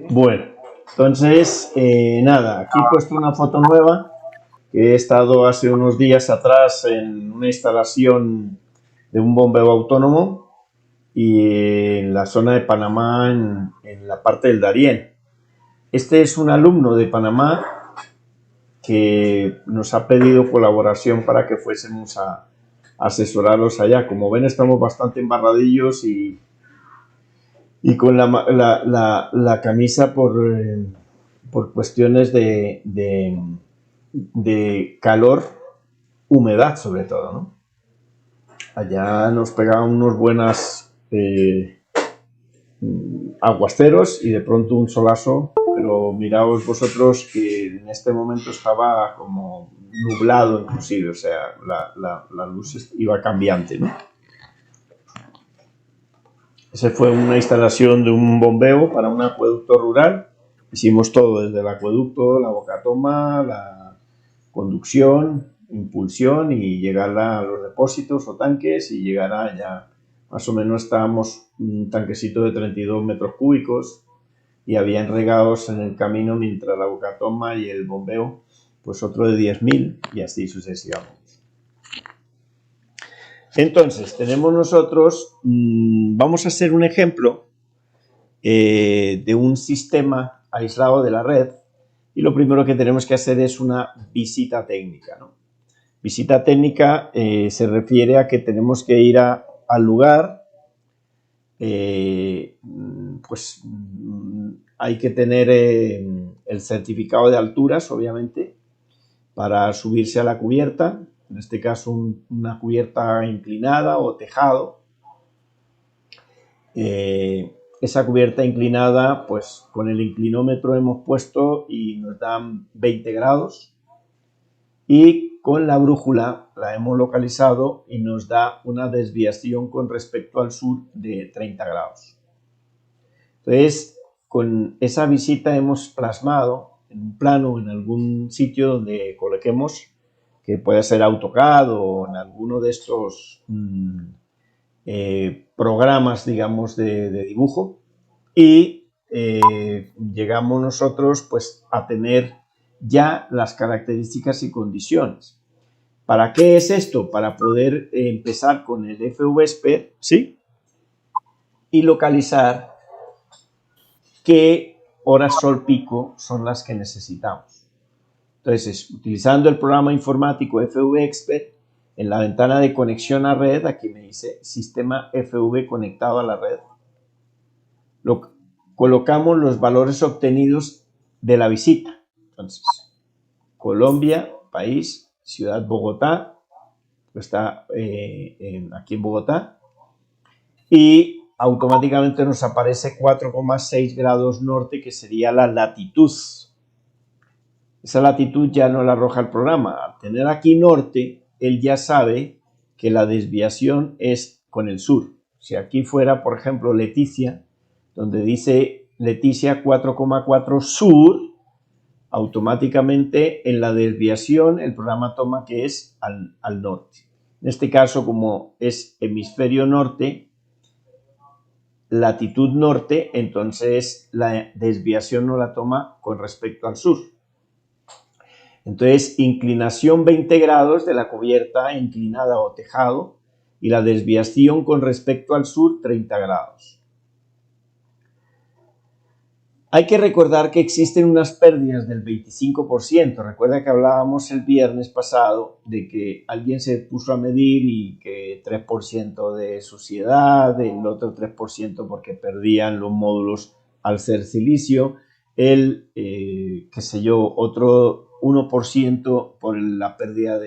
Bueno, entonces, nada, aquí he puesto una foto nueva que he estado hace unos días atrás en una instalación de un bombeo autónomo y en la zona de Panamá, en la parte del Darién. Este es un alumno de Panamá que nos ha pedido colaboración para que fuésemos a asesorarlos allá. Como ven, estamos bastante embarradillos y con la camisa por cuestiones de calor, humedad sobre todo, ¿no? Allá nos pegaban unos buenas aguaceros y de pronto un solazo, pero miraos vosotros que en este momento estaba como nublado inclusive, o sea, la luz iba cambiante, ¿no? Esa fue una instalación de un bombeo para un acueducto rural. Hicimos todo, desde el acueducto, la bocatoma, la conducción, impulsión y llegar a los depósitos o tanques y llegar allá. Más o menos estábamos un tanquecito de 32 metros cúbicos y habían regados en el camino mientras la bocatoma y el bombeo, pues otro de 10.000 y así sucesivamente. Entonces, tenemos nosotros, vamos a hacer un ejemplo de un sistema aislado de la red y lo primero que tenemos que hacer es una visita técnica, ¿no? Visita técnica se refiere a que tenemos que ir al lugar, pues hay que tener el certificado de alturas, obviamente, para subirse a la cubierta, en este caso una cubierta inclinada o tejado. Esa cubierta inclinada, pues con el inclinómetro hemos puesto y nos dan 20 grados y con la brújula la hemos localizado y nos da una desviación con respecto al sur de 30 grados. Entonces, con esa visita hemos plasmado en un plano, en algún sitio donde coloquemos, que puede ser AutoCAD o en alguno de estos programas, digamos, de dibujo, y llegamos nosotros pues a tener ya las características y condiciones. ¿Para qué es esto? Para poder empezar con el FVSPED, ¿sí? Y localizar qué horas sol pico son las que necesitamos. Entonces, utilizando el programa informático FVExpert, en la ventana de conexión a red, aquí me dice sistema FV conectado a la red, colocamos los valores obtenidos de la visita. Entonces, Colombia, país, ciudad Bogotá, está aquí en Bogotá, y automáticamente nos aparece 4,6 grados norte, que sería la latitud. Esa latitud ya no la arroja el programa. Al tener aquí norte, él ya sabe que la desviación es con el sur. Si aquí fuera, por ejemplo, Leticia, donde dice Leticia 4,4 sur, automáticamente en la desviación el programa toma que es al norte. En este caso, como es hemisferio norte, latitud norte, entonces la desviación no la toma con respecto al sur. Entonces, inclinación 20 grados de la cubierta inclinada o tejado y la desviación con respecto al sur 30 grados. Hay que recordar que existen unas pérdidas del 25%. Recuerda que hablábamos el viernes pasado de que alguien se puso a medir y que 3% de suciedad, el otro 3% porque perdían los módulos al ser silicio, qué sé yo, otro 1% por la pérdida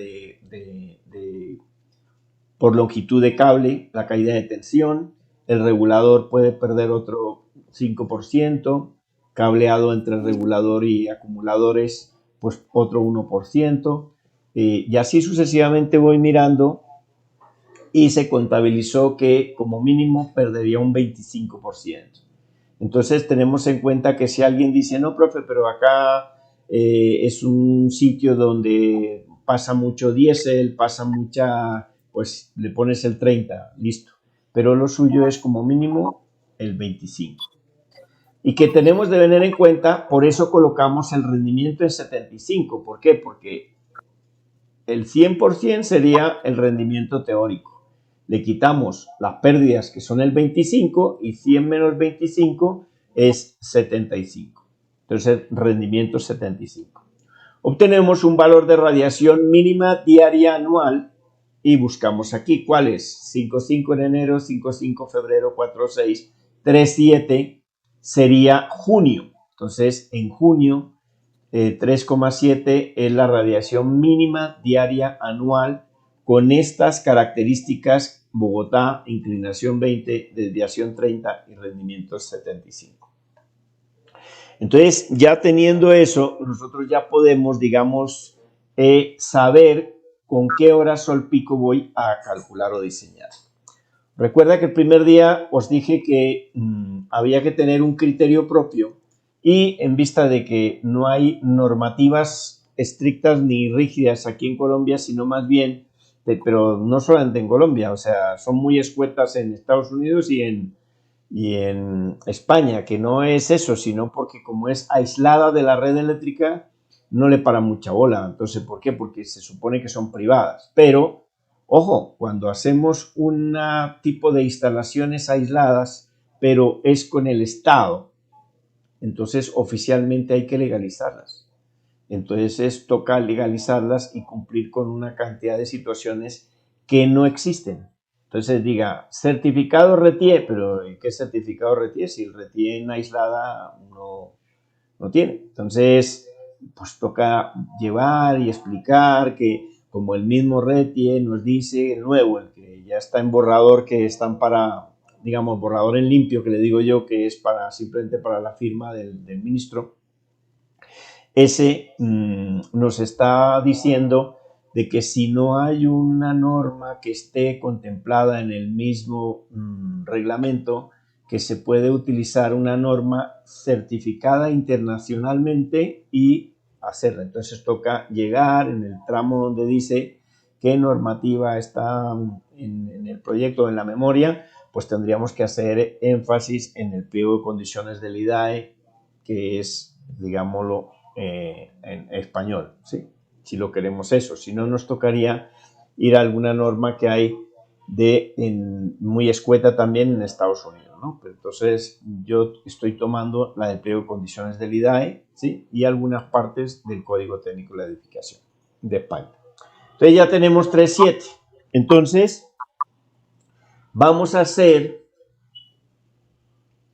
por longitud de cable, la caída de tensión, el regulador puede perder otro 5%, cableado entre regulador y acumuladores, pues otro 1%, y así sucesivamente voy mirando y se contabilizó que como mínimo perdería un 25%. Entonces tenemos en cuenta que si alguien dice, no, profe, pero acá es un sitio donde pasa mucho diésel, pasa mucha, pues le pones el 30, listo. Pero lo suyo es como mínimo el 25. y que tenemos de tener en cuenta, por eso colocamos el rendimiento en 75. ¿Por qué? Porque el 100% sería el rendimiento teórico. Le quitamos las pérdidas que son el 25 y 100 menos 25 es 75. Entonces el rendimiento es 75. Obtenemos un valor de radiación mínima diaria anual y buscamos aquí cuál es. 5,5 en enero, 5,5 febrero, 4,6, 3,7 sería junio. Entonces en junio 3,7 es la radiación mínima diaria anual con estas características: Bogotá, inclinación 20, desviación 30 y rendimiento 75. Entonces, ya teniendo eso, nosotros ya podemos, digamos, saber con qué hora sol pico voy a calcular o diseñar. Recuerda que el primer día os dije que había que tener un criterio propio y en vista de que no hay normativas estrictas ni rígidas aquí en Colombia, sino más bien, pero no solamente en Colombia, o sea, son muy escuetas en Estados Unidos y en España, que no es eso, sino porque como es aislada de la red eléctrica, no le para mucha bola. Entonces, ¿por qué? Porque se supone que son privadas. Pero, ojo, cuando hacemos un tipo de instalaciones aisladas, pero es con el Estado, entonces oficialmente hay que legalizarlas. Entonces toca legalizarlas y cumplir con una cantidad de situaciones que no existen. Entonces diga, certificado RETIE, pero ¿qué certificado RETIE? Si el RETIE en aislada no tiene. Entonces, pues toca llevar y explicar que como el mismo RETIE nos dice, el nuevo, el que ya está en borrador, que están para, digamos, borrador en limpio, que le digo yo, que es para simplemente para la firma del ministro, ese nos está diciendo de que si no hay una norma que esté contemplada en el mismo reglamento, que se puede utilizar una norma certificada internacionalmente y hacerla. Entonces toca llegar en el tramo donde dice qué normativa está en el proyecto, en la memoria, pues tendríamos que hacer énfasis en el pliego de condiciones del IDAE, que es, digámoslo, en español, ¿sí? Si lo queremos eso. Si no, nos tocaría ir a alguna norma que hay muy escueta también en Estados Unidos, ¿no? Pero entonces yo estoy tomando la del pliego de condiciones del IDAE, ¿sí? Y algunas partes del Código Técnico de la Edificación de España. Entonces ya tenemos 3.7. Entonces vamos a hacer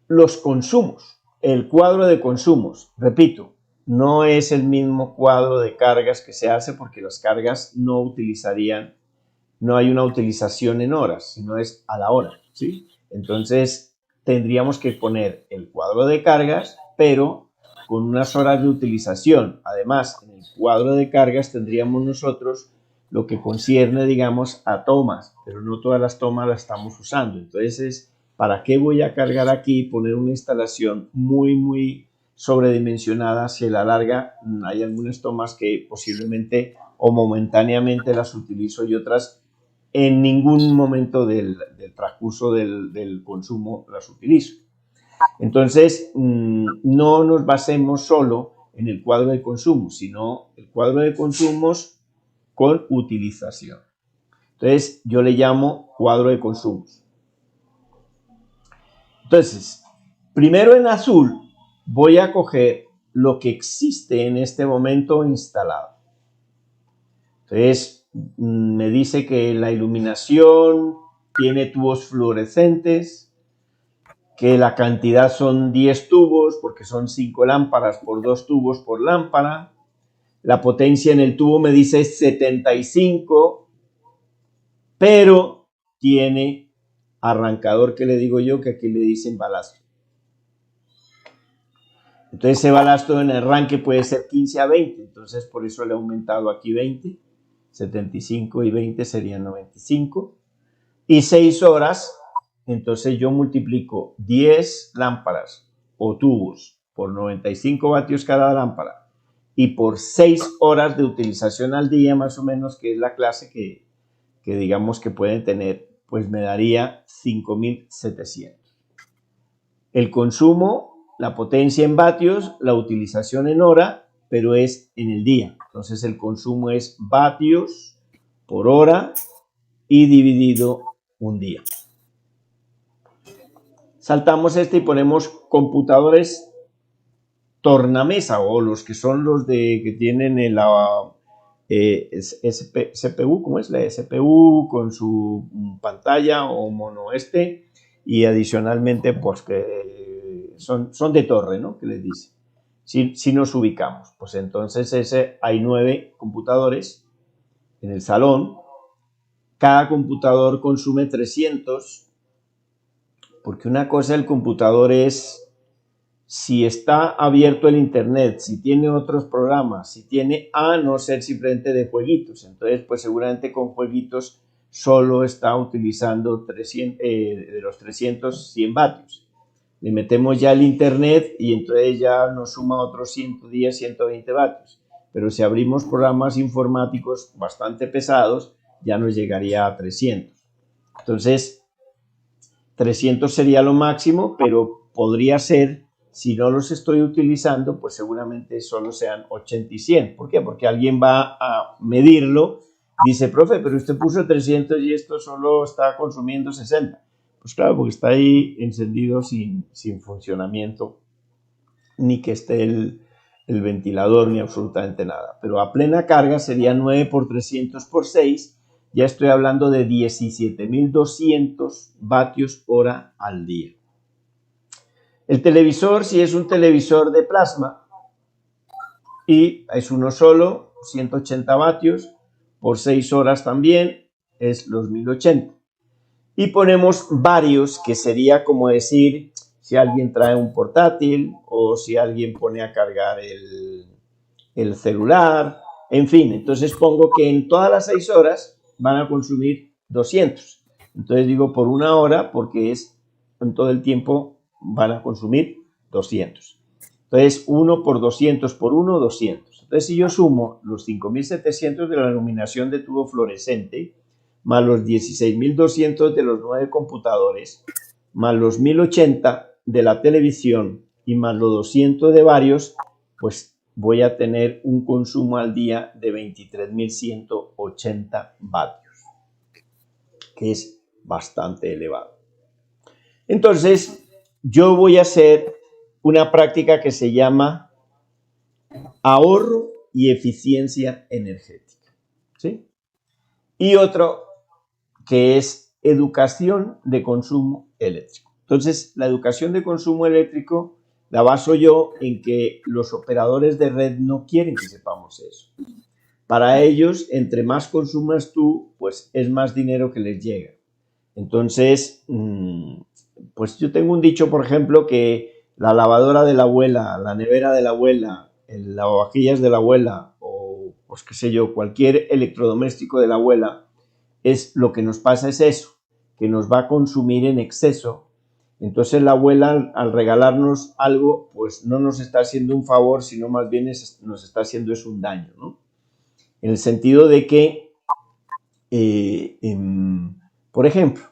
los consumos, el cuadro de consumos. Repito, no es el mismo cuadro de cargas que se hace porque las cargas no hay una utilización en horas, sino es a la hora, ¿sí? Entonces tendríamos que poner el cuadro de cargas, pero con unas horas de utilización. Además, en el cuadro de cargas tendríamos nosotros lo que concierne, digamos, a tomas, pero no todas las tomas las estamos usando. Entonces, ¿para qué voy a cargar aquí y poner una instalación muy sobredimensionada si a la larga hay algunas tomas que posiblemente o momentáneamente las utilizo y otras en ningún momento del transcurso del consumo las utilizo? Entonces, no nos basemos solo en el cuadro de consumo, sino el cuadro de consumos con utilización. Entonces, yo le llamo cuadro de consumos. Entonces, primero en azul voy a coger lo que existe en este momento instalado. Entonces, me dice que la iluminación tiene tubos fluorescentes, que la cantidad son 10 tubos, porque son 5 lámparas por 2 tubos por lámpara. La potencia en el tubo me dice 75, pero tiene arrancador, que le digo yo, que aquí le dicen balasto. Entonces ese balasto en arranque puede ser 15 a 20, entonces por eso le he aumentado aquí 20, 75 y 20 serían 95. Y 6 horas, entonces yo multiplico 10 lámparas o tubos por 95 vatios cada lámpara y por 6 horas de utilización al día más o menos, que es la clase que digamos que pueden tener, pues me daría 5.700. El consumo la potencia en vatios, la utilización en hora, pero es en el día. Entonces el consumo es vatios por hora y dividido un día. Saltamos este y ponemos computadores tornamesa, o los que son los que tienen el CPU, ¿cómo es? La CPU con su pantalla o mono y adicionalmente pues que son de torre, ¿no? Que les dice. Si nos ubicamos, pues entonces hay 9 computadores en el salón. Cada computador consume 300, porque una cosa del computador es si está abierto el internet, si tiene otros programas, si tiene, a no ser simplemente de jueguitos. Entonces, pues seguramente con jueguitos solo está utilizando 300, de los 300, 100 vatios. Le metemos ya el internet y entonces ya nos suma otros 110, 120 vatios. Pero si abrimos programas informáticos bastante pesados, ya nos llegaría a 300. Entonces, 300 sería lo máximo, pero podría ser, si no los estoy utilizando, pues seguramente solo sean 80 y 100. ¿Por qué? Porque alguien va a medirlo, dice, profe, pero usted puso 300 y esto solo está consumiendo 60. Pues claro, porque está ahí encendido sin funcionamiento, ni que esté el ventilador, ni absolutamente nada. Pero a plena carga sería 9 por 300 por 6, ya estoy hablando de 17.200 vatios hora al día. El televisor, si es un televisor de plasma, y es uno solo, 180 vatios, por 6 horas también, es los 1080. Y ponemos varios, que sería como decir, si alguien trae un portátil, o si alguien pone a cargar el celular, en fin. Entonces pongo que en todas las 6 horas van a consumir 200. Entonces digo por una hora, porque es en todo el tiempo van a consumir 200. Entonces 1 por 200 por 1, 200. Entonces si yo sumo los 5.700 de la iluminación de tubo fluorescente, más los 16.200 de los 9 computadores, más los 1.080 de la televisión y más los 200 de varios, pues voy a tener un consumo al día de 23.180 vatios, que es bastante elevado. Entonces, yo voy a hacer una práctica que se llama ahorro y eficiencia energética, ¿sí? Y otro que es educación de consumo eléctrico. Entonces, la educación de consumo eléctrico la baso yo en que los operadores de red no quieren que sepamos eso. Para ellos, entre más consumas tú, pues es más dinero que les llega. Entonces, pues yo tengo un dicho, por ejemplo, que la lavadora de la abuela, la nevera de la abuela, el lavavajillas de la abuela o, pues qué sé yo, cualquier electrodoméstico de la abuela, es lo que nos pasa es eso, que nos va a consumir en exceso. Entonces la abuela al regalarnos algo, pues no nos está haciendo un favor, sino más bien nos está haciendo es un daño, ¿no? En el sentido de que, por ejemplo,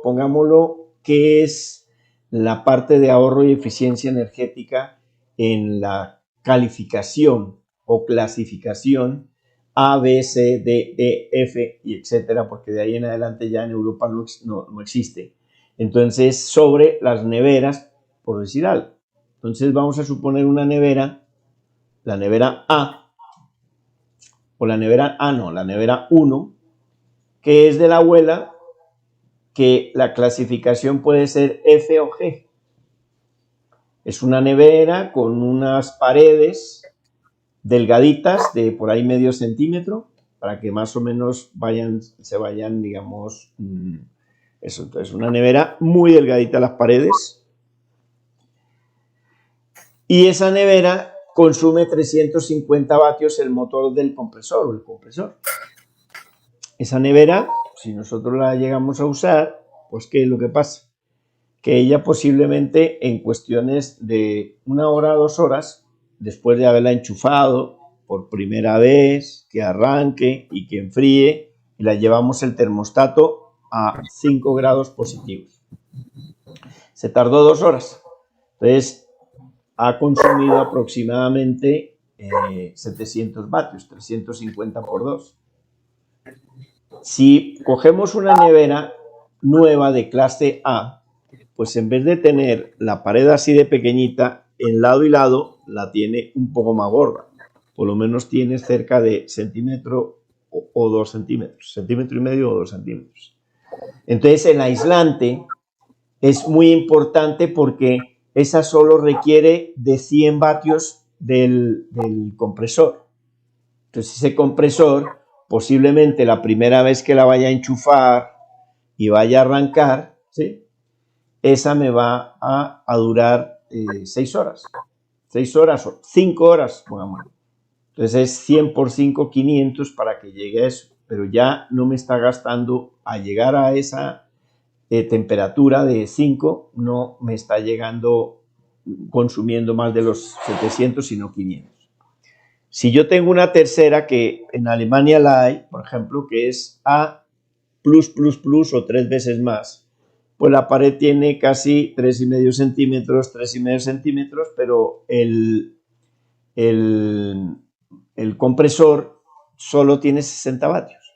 pongámoslo, ¿qué es la parte de ahorro y eficiencia energética en la calificación o clasificación A, B, C, D, E, F y etcétera, porque de ahí en adelante ya en Europa no existe? Entonces, sobre las neveras, por decir algo. Entonces vamos a suponer una nevera, la nevera A, o la nevera A no, la nevera 1, que es de la abuela, que la clasificación puede ser F o G. Es una nevera con unas paredes delgaditas de por ahí medio centímetro, para que más o menos se vayan, digamos, eso. Entonces, una nevera muy delgadita las paredes. Y esa nevera consume 350 vatios el motor del compresor o el compresor. Esa nevera, si nosotros la llegamos a usar, pues ¿qué es lo que pasa? Que ella posiblemente en cuestiones de 1 hora, 2 horas, después de haberla enchufado por primera vez, que arranque y que enfríe, y la llevamos el termostato a 5 grados positivos. Se tardó 2 horas. Entonces, ha consumido aproximadamente 700 vatios, 350 por 2. Si cogemos una nevera nueva de clase A, pues en vez de tener la pared así de pequeñita, en lado y lado la tiene un poco más gorda. Por lo menos tiene cerca de centímetro o 2 centímetros, centímetro y medio o 2 centímetros. Entonces el aislante es muy importante porque esa solo requiere de 100 vatios del compresor. Entonces ese compresor, posiblemente la primera vez que la vaya a enchufar y vaya a arrancar, ¿sí?, esa me va a durar 6 horas. 6 horas o 5 horas, pongámoslo. Entonces es 100 por 5, 500 para que llegue a eso. Pero ya no me está gastando, a llegar a esa temperatura de 5, no me está llegando, consumiendo más de los 700, sino 500. Si yo tengo una tercera, que en Alemania la hay, por ejemplo, que es A+++ o 3 veces más, pues la pared tiene casi 3,5 centímetros, 3,5 centímetros, pero el compresor solo tiene 60 vatios.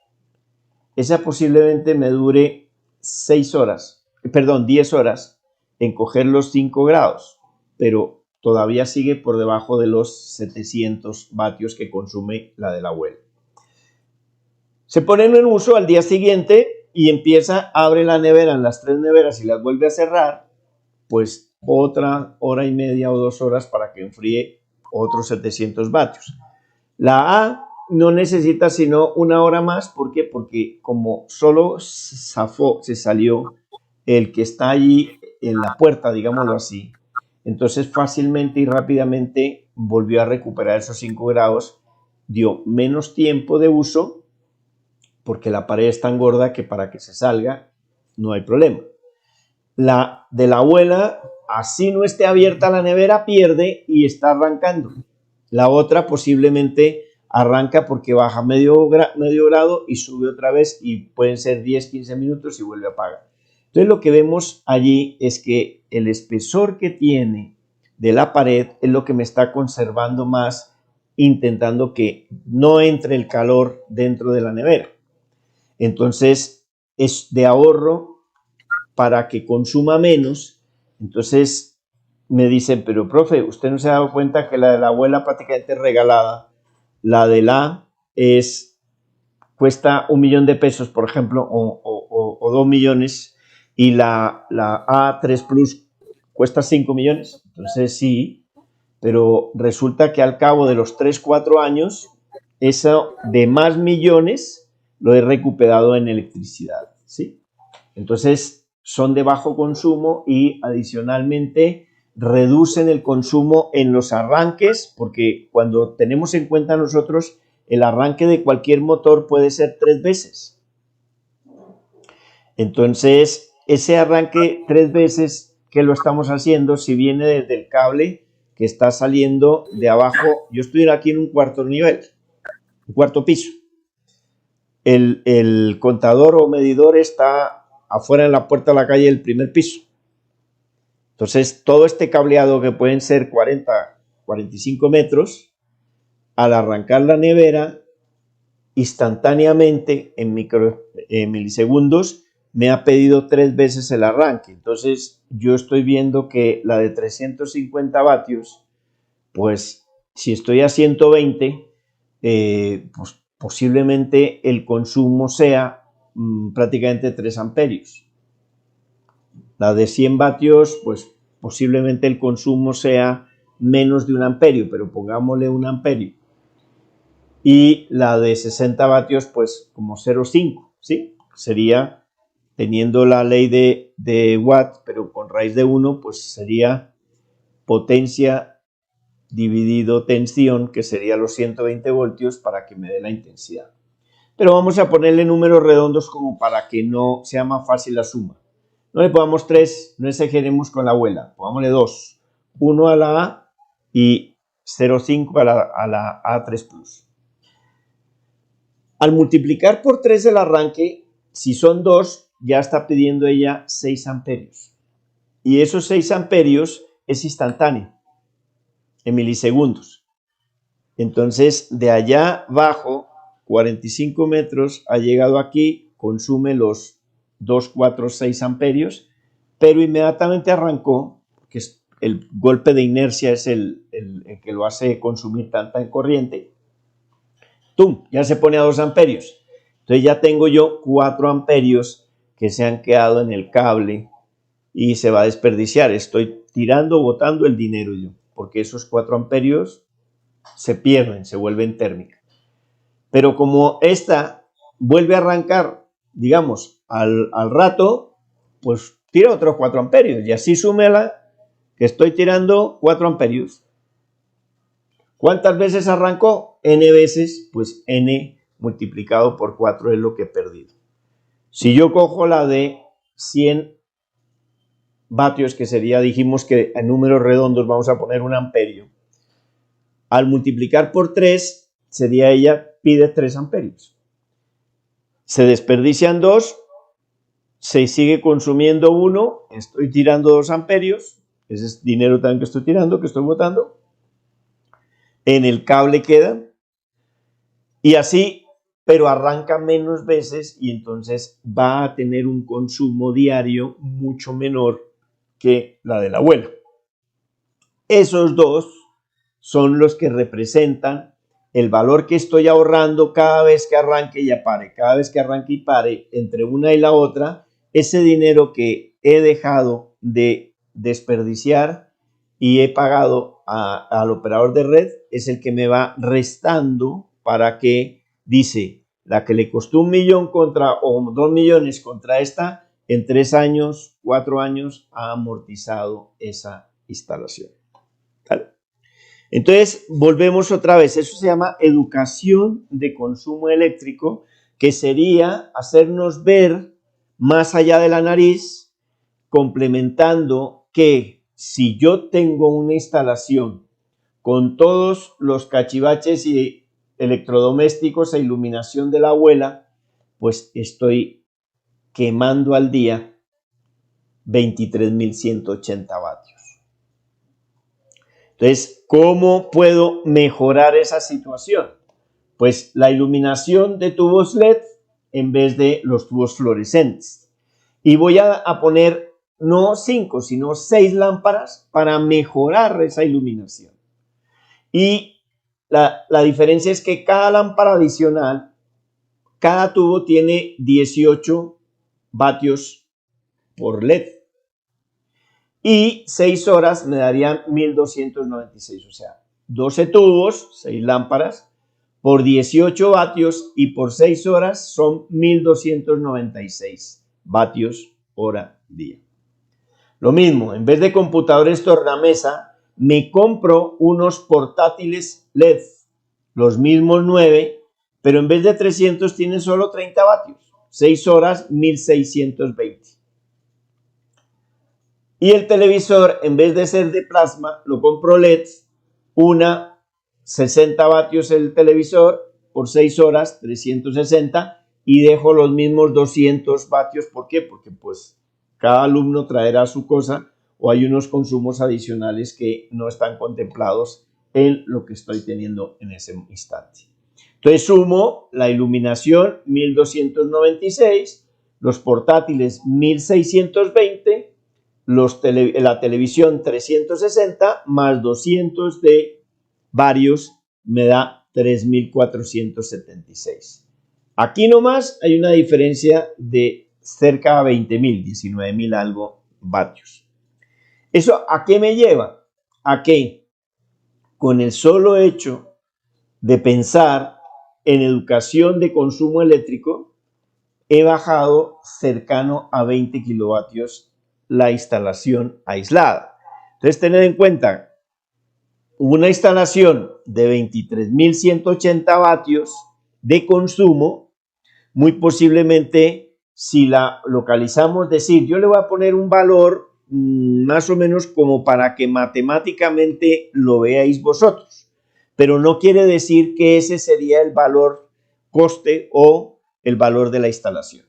Esa posiblemente me dure 10 horas en coger los 5 grados, pero todavía sigue por debajo de los 700 vatios que consume la de la abuela. Se ponen en uso al día siguiente y abre la nevera en las 3 neveras y las vuelve a cerrar, pues otra hora y media o 2 horas para que enfríe otros 700 vatios. La A no necesita sino una hora más. ¿Por qué? Porque como solo se salió el que está allí en la puerta, digámoslo así, entonces fácilmente y rápidamente volvió a recuperar esos 5 grados, dio menos tiempo de uso, porque la pared es tan gorda que para que se salga no hay problema. La de la abuela, así no esté abierta la nevera, pierde y está arrancando. La otra posiblemente arranca porque baja medio grado y sube otra vez, y pueden ser 10, 15 minutos y vuelve a apagar. Entonces lo que vemos allí es que el espesor que tiene de la pared es lo que me está conservando más, intentando que no entre el calor dentro de la nevera. Entonces es de ahorro para que consuma menos. Entonces me dicen, pero profe, ¿usted no se ha dado cuenta que la de la abuela prácticamente es regalada? La de la cuesta 1.000.000 de pesos, por ejemplo, o 2 millones, y la A3 Plus cuesta 5 millones. Entonces sí, pero resulta que al cabo de los 3, 4 años, eso de más millones lo he recuperado en electricidad, ¿sí? Entonces son de bajo consumo y adicionalmente reducen el consumo en los arranques, porque cuando tenemos en cuenta nosotros el arranque de cualquier motor puede ser 3 veces. Entonces ese arranque 3 veces que lo estamos haciendo, si viene desde el cable que está saliendo de abajo, yo estoy aquí en un cuarto nivel, un cuarto piso. El contador o medidor está afuera en la puerta de la calle del primer piso. Entonces, todo este cableado, que pueden ser 40, 45 metros, al arrancar la nevera, instantáneamente, en milisegundos, me ha pedido 3 veces el arranque. Entonces, yo estoy viendo que la de 350 vatios, pues, si estoy a 120, pues, posiblemente el consumo sea prácticamente 3 amperios. La de 100 vatios, pues posiblemente el consumo sea menos de 1 amperio, pero pongámosle 1 amperio. Y la de 60 vatios, pues como 0,5, ¿sí? Sería, teniendo la ley de Watt, pero con raíz de 1, pues sería potencia dividido tensión, que sería los 120 voltios para que me dé la intensidad. Pero vamos a ponerle números redondos como para que no sea más fácil la suma. No le pongamos 3, no exageremos con la abuela, pongámosle 2. 1 a la A y 0,5 a la A3 Plus. Al multiplicar por 3 el arranque, si son 2, ya está pidiendo ella 6 amperios. Y esos 6 amperios es instantáneo. en milisegundos. Entonces, de allá abajo, 45 metros, ha llegado aquí, consume los 2, 4, 6 amperios, pero inmediatamente arrancó, que el golpe de inercia es el que lo hace consumir tanta corriente. ¡Tum! Ya se pone a 2 amperios. Entonces ya tengo yo 4 amperios que se han quedado en el cable y se va a desperdiciar. Estoy tirando, botando el dinero yo, porque esos 4 amperios se pierden, se vuelven térmicas. Pero como esta vuelve a arrancar, digamos, al rato, pues tira otros 4 amperios y así súmela que estoy tirando 4 amperios. ¿Cuántas veces arrancó? N veces, pues N multiplicado por 4 es lo que he perdido. Si yo cojo la de 100 vatios, que sería, dijimos que en números redondos vamos a poner 1 amperio, al multiplicar por 3, sería ella pide 3 amperios. Se desperdician 2, se sigue consumiendo 1, estoy tirando 2 amperios, ese es dinero también que estoy tirando, que estoy botando. En el cable quedan, y así, pero arranca menos veces y entonces va a tener un consumo diario mucho menor que la de la abuela. Esos dos son los que representan el valor que estoy ahorrando cada vez que arranque y pare, cada vez que arranque y pare, entre una y la otra, ese dinero que he dejado de desperdiciar y he pagado al operador de red es el que me va restando para que, dice, la que le costó 1 millón o 2 millones contra esta, en 3 años, 4 años ha amortizado esa instalación. ¿Vale? Entonces, volvemos otra vez, eso se llama educación de consumo eléctrico, que sería hacernos ver más allá de la nariz, complementando que si yo tengo una instalación con todos los cachivaches y electrodomésticos e iluminación de la abuela, pues estoy quemando al día 23.180 vatios. Entonces, ¿cómo puedo mejorar esa situación? Pues la iluminación de tubos LED en vez de los tubos fluorescentes. Y voy a poner no 5, sino 6 lámparas para mejorar esa iluminación. Y la diferencia es que cada lámpara adicional, cada tubo tiene 18 vatios por LED. Y 6 horas me darían 1296, o sea, 12 tubos, 6 lámparas, por 18 vatios y por 6 horas son 1296 vatios hora día. Lo mismo, en vez de computadores tornamesa, me compro unos portátiles LED, los mismos 9, pero en vez de 300 tienen solo 30 vatios, 6 horas 1620. Y el televisor, en vez de ser de plasma, lo compro LED, 60 vatios el televisor, por 6 horas 360, y dejo los mismos 200 vatios. ¿Por qué? Porque pues cada alumno traerá su cosa o hay unos consumos adicionales que no están contemplados en lo que estoy teniendo en ese instante. Entonces sumo la iluminación 1296, los portátiles 1620, la televisión 360 más 200 de varios me da 3476. Aquí nomás hay una diferencia de cerca a 20.000, 19.000 algo vatios. ¿Eso a qué me lleva? A que con el solo hecho de pensar en educación de consumo eléctrico, he bajado cercano a 20 kilovatios la instalación aislada. Entonces, tened en cuenta, una instalación de 23.180 vatios de consumo, muy posiblemente, si la localizamos, decir, yo le voy a poner un valor más o menos como para que matemáticamente lo veáis vosotros, pero no quiere decir que ese sería el valor coste o el valor de la instalación.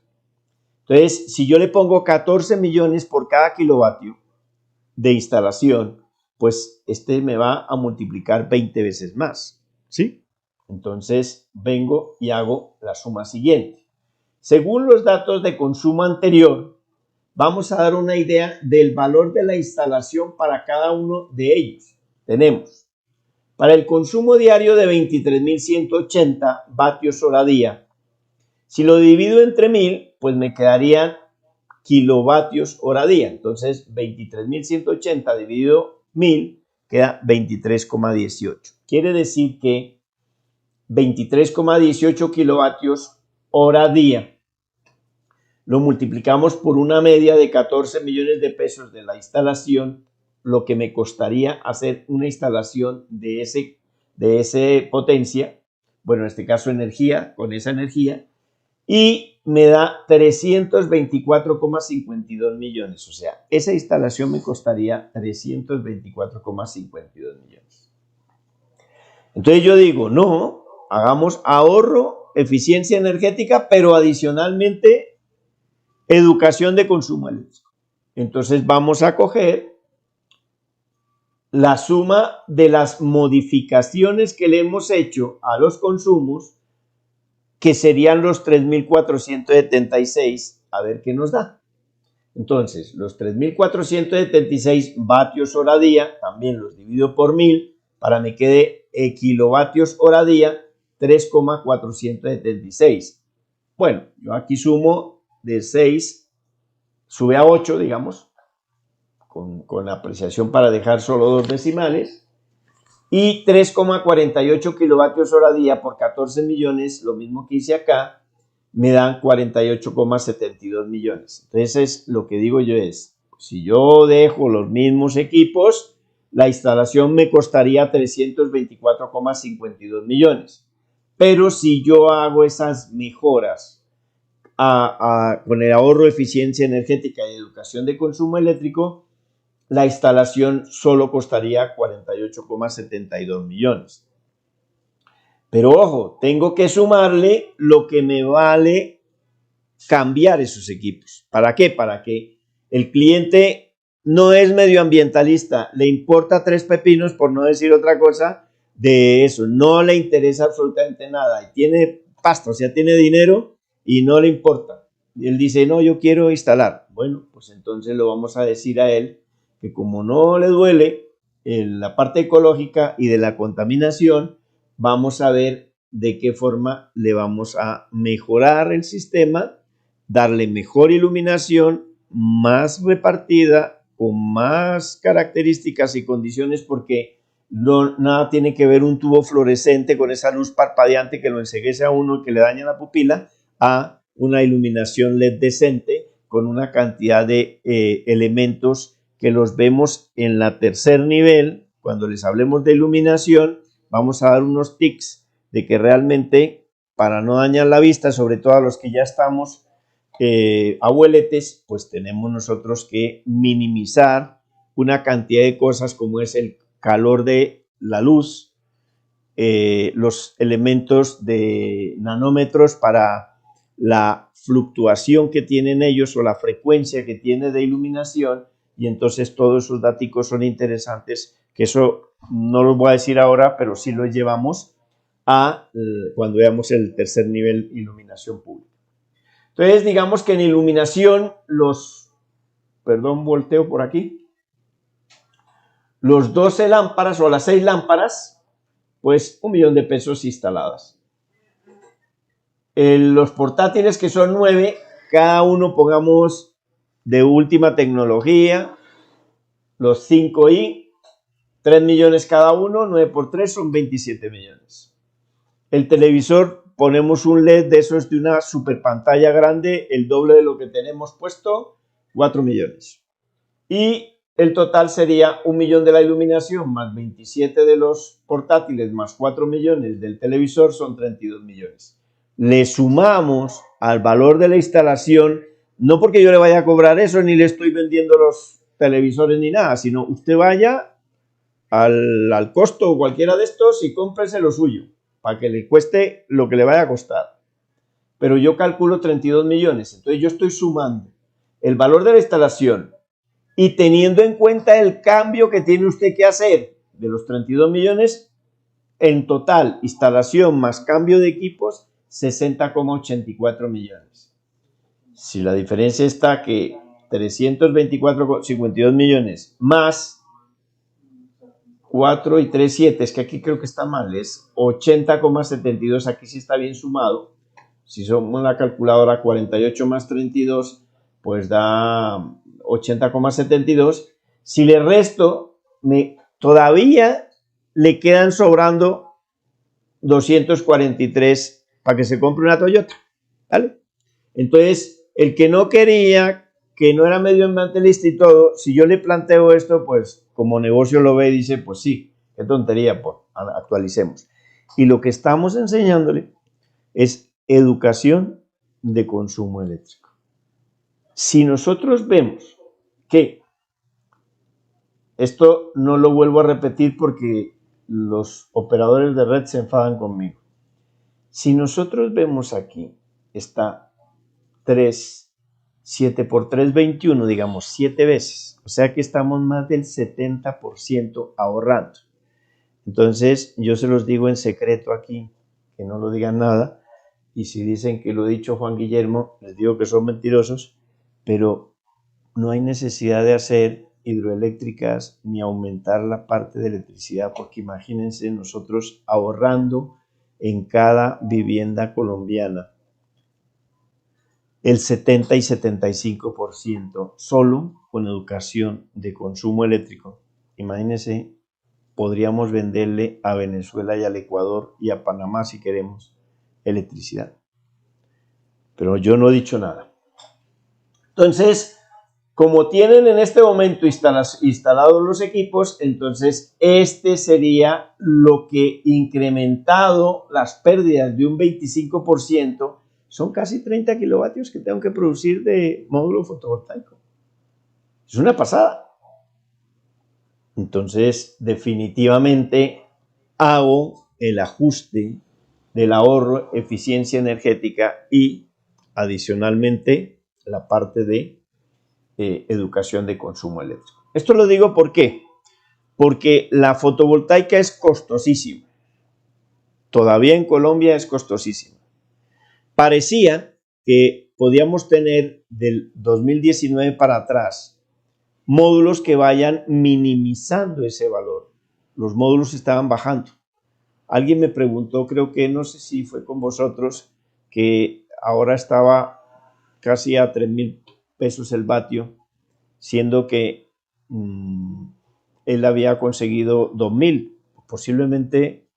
Entonces, si yo le pongo 14 millones por cada kilovatio de instalación, pues este me va a multiplicar 20 veces más, ¿sí? Entonces vengo y hago la suma siguiente. Según los datos de consumo anterior, vamos a dar una idea del valor de la instalación para cada uno de ellos. Tenemos para el consumo diario de 23.180 vatios hora día. Si lo divido entre 1000, pues me quedarían kilovatios hora día. Entonces, 23.180 dividido 1000 queda 23,18. Quiere decir que 23,18 kilovatios hora día lo multiplicamos por una media de 14 millones de pesos de la instalación, lo que me costaría hacer una instalación de ese potencia, bueno, en este caso energía, con esa energía, y me da 324,52 millones. O sea, esa instalación me costaría 324,52 millones. Entonces yo digo, no, hagamos ahorro, eficiencia energética, pero adicionalmente educación de consumo eléctrico. Entonces vamos a coger la suma de las modificaciones que le hemos hecho a los consumos, que serían los 3.476, a ver qué nos da. Entonces, los 3.476 vatios hora día, también los divido por 1000, para que me quede kilovatios hora día, 3,476. Bueno, yo aquí sumo de 6, sube a 8, digamos, con apreciación para dejar solo dos decimales, y 3,48 kilovatios hora día por 14 millones, lo mismo que hice acá, me dan 48,72 millones. Entonces, lo que digo yo es, si yo dejo los mismos equipos, la instalación me costaría 324,52 millones. Pero si yo hago esas mejoras con el ahorro, eficiencia energética y educación de consumo eléctrico, la instalación solo costaría 48,72 millones. Pero ojo, tengo que sumarle lo que me vale cambiar esos equipos. ¿Para qué? Para que el cliente no es medioambientalista, le importa tres pepinos, por no decir otra cosa, de eso. No le interesa absolutamente nada y tiene pasta, o sea, tiene dinero y no le importa. Y él dice, no, yo quiero instalar. Bueno, pues entonces lo vamos a decir a él que como no le duele la parte ecológica y de la contaminación, vamos a ver de qué forma le vamos a mejorar el sistema, darle mejor iluminación, más repartida, con más características y condiciones, porque nada tiene que ver un tubo fluorescente con esa luz parpadeante que lo enceguece a uno y que le daña la pupila, a una iluminación LED decente con una cantidad de elementos que los vemos en la tercer nivel. Cuando les hablemos de iluminación, vamos a dar unos tics de que realmente, para no dañar la vista, sobre todo a los que ya estamos abueletes, pues tenemos nosotros que minimizar una cantidad de cosas como es el calor de la luz, los elementos de nanómetros para la fluctuación que tienen ellos o la frecuencia que tiene de iluminación, y entonces todos esos datos son interesantes, que eso no lo voy a decir ahora, pero sí lo llevamos a cuando veamos el tercer nivel, iluminación pública. Entonces, digamos que en iluminación, volteo por aquí, los 12 lámparas o las 6 lámparas, pues 1 millón de pesos instaladas. Los portátiles, que son 9, cada uno pongamos de última tecnología, los 5i, 3 millones cada uno, 9 por 3 son 27 millones. El televisor, ponemos un LED de esos de una super pantalla grande, el doble de lo que tenemos puesto, 4 millones. Y el total sería 1 millón de la iluminación, más 27 de los portátiles, más 4 millones del televisor, son 32 millones. Le sumamos al valor de la instalación, no porque yo le vaya a cobrar eso, ni le estoy vendiendo los televisores ni nada, sino usted vaya al costo o cualquiera de estos y cómprese lo suyo, para que le cueste lo que le vaya a costar. Pero yo calculo 32 millones, entonces yo estoy sumando el valor de la instalación, y teniendo en cuenta el cambio que tiene usted que hacer de los 32 millones, en total, instalación más cambio de equipos, 60,84 millones. Si la diferencia está que 324,52 millones más 4 y 3, 7, es que aquí creo que está mal, es 80,72, aquí sí está bien sumado. Si somos la calculadora 48 más 32, pues da 80,72. Si le resto, todavía le quedan sobrando 243 para que se compre una Toyota, ¿vale? Entonces, el que no quería, que no era medioambientalista y todo, si yo le planteo esto, pues como negocio lo ve y dice, pues sí, qué tontería, pues actualicemos. Y lo que estamos enseñándole es educación de consumo eléctrico. Si nosotros vemos que, esto no lo vuelvo a repetir porque los operadores de red se enfadan conmigo. Si nosotros vemos aquí, está 7 por 3, 21, digamos 7 veces. O sea que estamos más del 70% ahorrando. Entonces, yo se los digo en secreto aquí, que no lo digan nada. Y si dicen que lo ha dicho Juan Guillermo, les digo que son mentirosos, pero no hay necesidad de hacer hidroeléctricas ni aumentar la parte de electricidad, porque imagínense nosotros ahorrando en cada vivienda colombiana el 70 y 75% solo con educación de consumo eléctrico. Imagínense, podríamos venderle a Venezuela y al Ecuador y a Panamá si queremos electricidad. Pero yo no he dicho nada. Entonces, como tienen en este momento instalados los equipos, entonces este sería lo que incrementado las pérdidas de un 25%, son casi 30 kilovatios que tengo que producir de módulo fotovoltaico. Es una pasada. Entonces, definitivamente hago el ajuste del ahorro, eficiencia energética y adicionalmente la parte de educación de consumo eléctrico. Esto lo digo ¿por qué? Porque la fotovoltaica es costosísima. Todavía en Colombia es costosísima. Parecía que podíamos tener del 2019 para atrás módulos que vayan minimizando ese valor. Los módulos estaban bajando. Alguien me preguntó, creo que no sé si fue con vosotros, que ahora estaba casi a 3,000 pesos el vatio, siendo que él había conseguido 2,000. Posiblemente,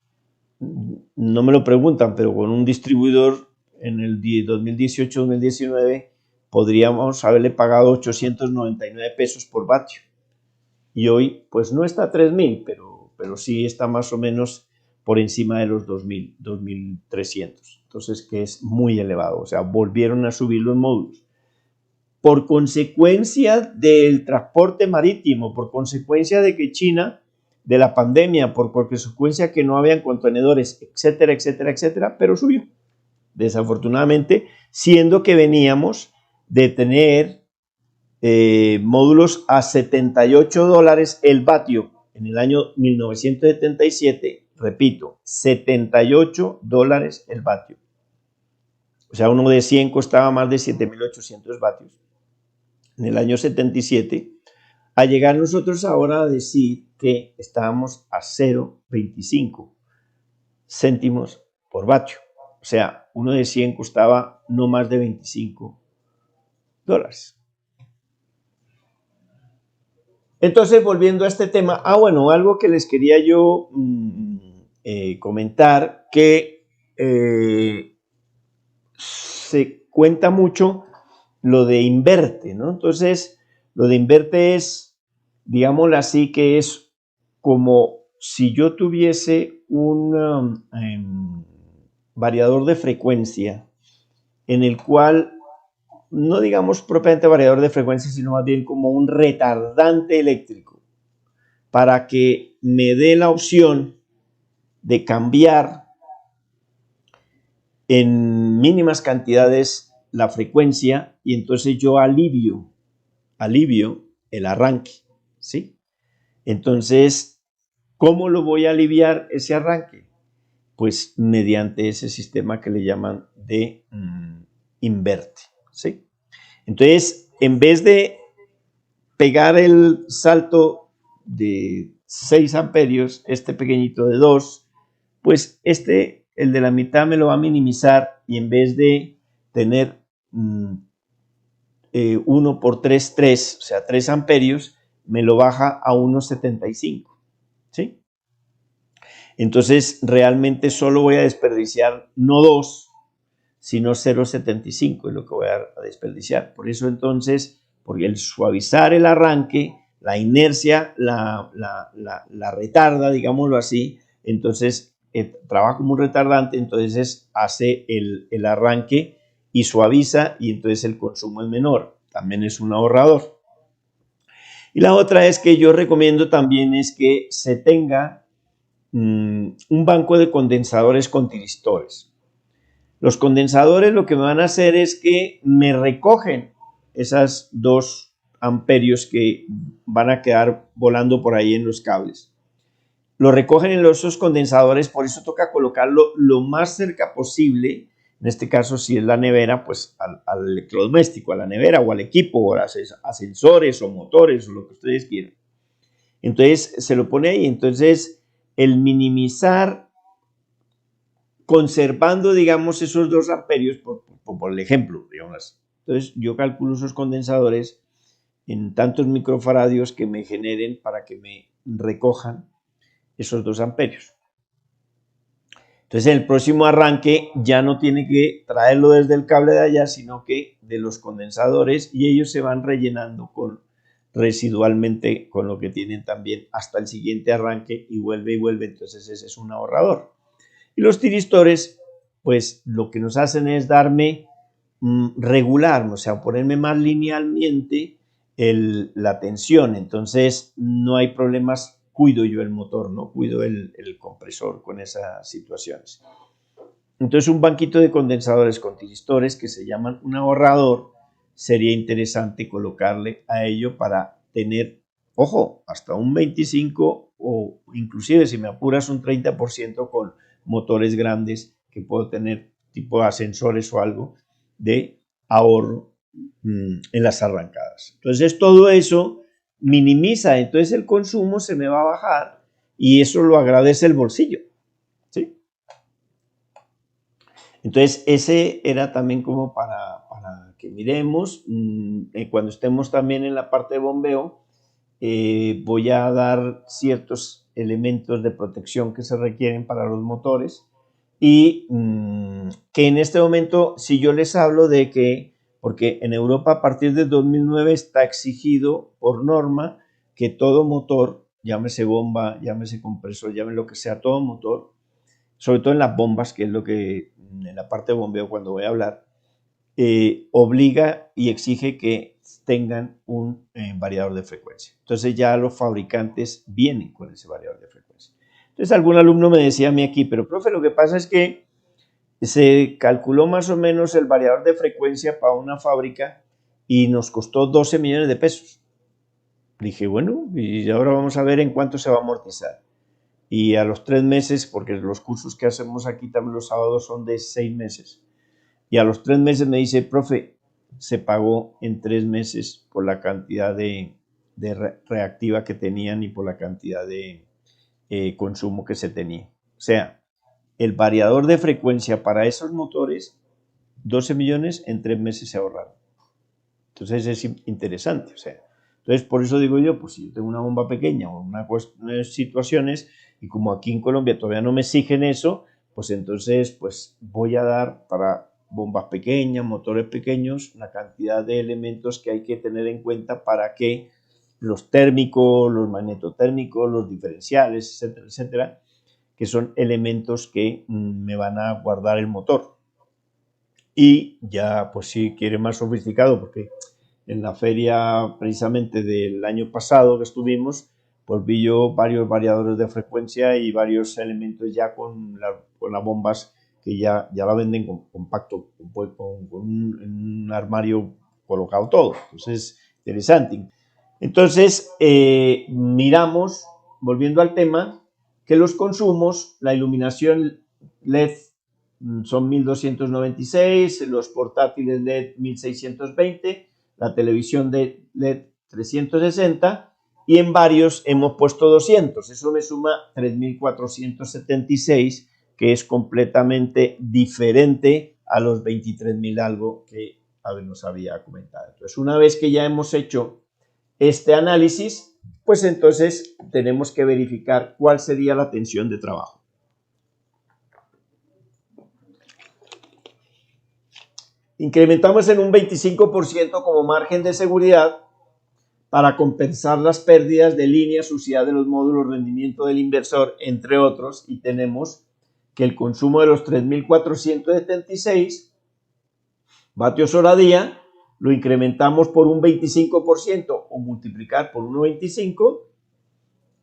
no me lo preguntan, pero con un distribuidor en el 2018-2019 podríamos haberle pagado 899 pesos por vatio. Y hoy, pues no está a 3,000, pero sí está más o menos por encima de los 2,000, 2,300. Entonces, que es muy elevado. O sea, volvieron a subir los módulos. Por consecuencia del transporte marítimo, por consecuencia de que China, de la pandemia, por consecuencia que no habían contenedores, etcétera, etcétera, etcétera, pero subió. Desafortunadamente, siendo que veníamos de tener módulos a $78 el vatio en el año 1977, repito, $78 el vatio. O sea, uno de 100 costaba más de 7,800 vatios en el año 77, a llegar nosotros ahora a decir que estábamos a 0,25 céntimos por vatio. O sea, uno de 100 costaba no más de $25. Entonces, volviendo a este tema, algo que les quería yo comentar, que se cuenta mucho lo de inverte, ¿no? Entonces, lo de inverte es, digámoslo así, que es como si yo tuviese un variador de frecuencia en el cual, no digamos propiamente variador de frecuencia, sino más bien como un retardante eléctrico, para que me dé la opción de cambiar en mínimas cantidades la frecuencia y entonces yo alivio el arranque, ¿sí? Entonces, ¿cómo lo voy a aliviar ese arranque? Pues mediante ese sistema que le llaman de inverte, ¿sí? Entonces, en vez de pegar el salto de 6 amperios, este pequeñito de 2, pues el de la mitad me lo va a minimizar y en vez de tener 1 por 3, 3, o sea, 3 amperios, me lo baja a 1,75, ¿sí? Entonces, realmente solo voy a desperdiciar no 2, sino 0,75 es lo que voy a desperdiciar. Por eso entonces, porque el suavizar el arranque, la inercia la retarda, digámoslo así, entonces trabaja como un retardante, entonces hace el arranque y suaviza y entonces el consumo es menor. También es un ahorrador. Y la otra es que yo recomiendo también es que se tenga un banco de condensadores con tiristores. Los condensadores lo que me van a hacer es que me recogen esas 2 amperios que van a quedar volando por ahí en los cables. Lo recogen en esos condensadores, por eso toca colocarlo lo más cerca posible. En este caso, si es la nevera, pues al electrodoméstico, a la nevera o al equipo, o a ascensores o motores o lo que ustedes quieran. Entonces se lo pone ahí. Entonces el minimizar conservando, digamos, esos 2 amperios, por el ejemplo, digamos. Entonces, yo calculo esos condensadores en tantos microfaradios que me generen para que me recojan esos 2 amperios. Entonces, el próximo arranque ya no tiene que traerlo desde el cable de allá, sino que de los condensadores, y ellos se van rellenando residualmente con lo que tienen también hasta el siguiente arranque y vuelve. Entonces, ese es un ahorrador. Y los tiristores, pues lo que nos hacen es darme regular, o sea, ponerme más linealmente la tensión. Entonces no hay problemas, cuido yo el motor, no cuido el compresor con esas situaciones. Entonces un banquito de condensadores con tiristores que se llaman un ahorrador, sería interesante colocarle a ello para tener, ojo, hasta un 25 o inclusive si me apuras un 30% con motores grandes que puedo tener tipo ascensores o algo de ahorro en las arrancadas. Entonces todo eso minimiza, entonces el consumo se me va a bajar y eso lo agradece el bolsillo, ¿sí? Entonces ese era también como para que miremos, cuando estemos también en la parte de bombeo, voy a dar ciertos elementos de protección que se requieren para los motores y que en este momento, si yo les hablo de que, porque en Europa a partir de 2009 está exigido por norma que todo motor, llámese bomba, llámese compresor, llámese lo que sea, todo motor, sobre todo en las bombas, que es lo que en la parte de bombeo cuando voy a hablar, obliga y exige que tengan un variador de frecuencia. Entonces ya los fabricantes vienen con ese variador de frecuencia. Entonces algún alumno me decía a mí aquí, pero profe, lo que pasa es que se calculó más o menos el variador de frecuencia para una fábrica y nos costó 12 millones de pesos. Dije, bueno, y ahora vamos a ver en cuánto se va a amortizar. Y a los 3 meses, porque los cursos que hacemos aquí también los sábados son de 6 meses, y a los 3 meses me dice, profe, se pagó en 3 meses por la cantidad de reactiva que tenían y por la cantidad de consumo que se tenía. O sea, el variador de frecuencia para esos motores, 12 millones en 3 meses se ahorraron. Entonces es interesante. O sea, entonces por eso digo yo, pues si yo tengo una bomba pequeña o unas situaciones, y como aquí en Colombia todavía no me exigen eso, pues entonces pues voy a dar para bombas pequeñas, motores pequeños, la cantidad de elementos que hay que tener en cuenta para que los térmicos, los magnetotérmicos, los diferenciales, etcétera, etcétera, que son elementos que me van a guardar el motor. Y ya, pues si quiere más sofisticado, porque en la feria precisamente del año pasado que estuvimos, pues vi yo varios variadores de frecuencia y varios elementos ya con las bombas que ya la venden compacto, con un armario colocado todo. Entonces, interesante. Entonces, miramos, volviendo al tema, que los consumos, la iluminación LED son 1296, los portátiles LED 1620, la televisión de LED 360 y en varios hemos puesto 200. Eso me suma 3476, que es completamente diferente a los 23.000 algo que nos había comentado. Entonces, una vez que ya hemos hecho este análisis, pues entonces tenemos que verificar cuál sería la tensión de trabajo. Incrementamos en un 25% como margen de seguridad para compensar las pérdidas de línea, suciedad de los módulos, rendimiento del inversor, entre otros, y tenemos que el consumo de los 3.476 vatios hora día lo incrementamos por un 25% o multiplicar por 1,25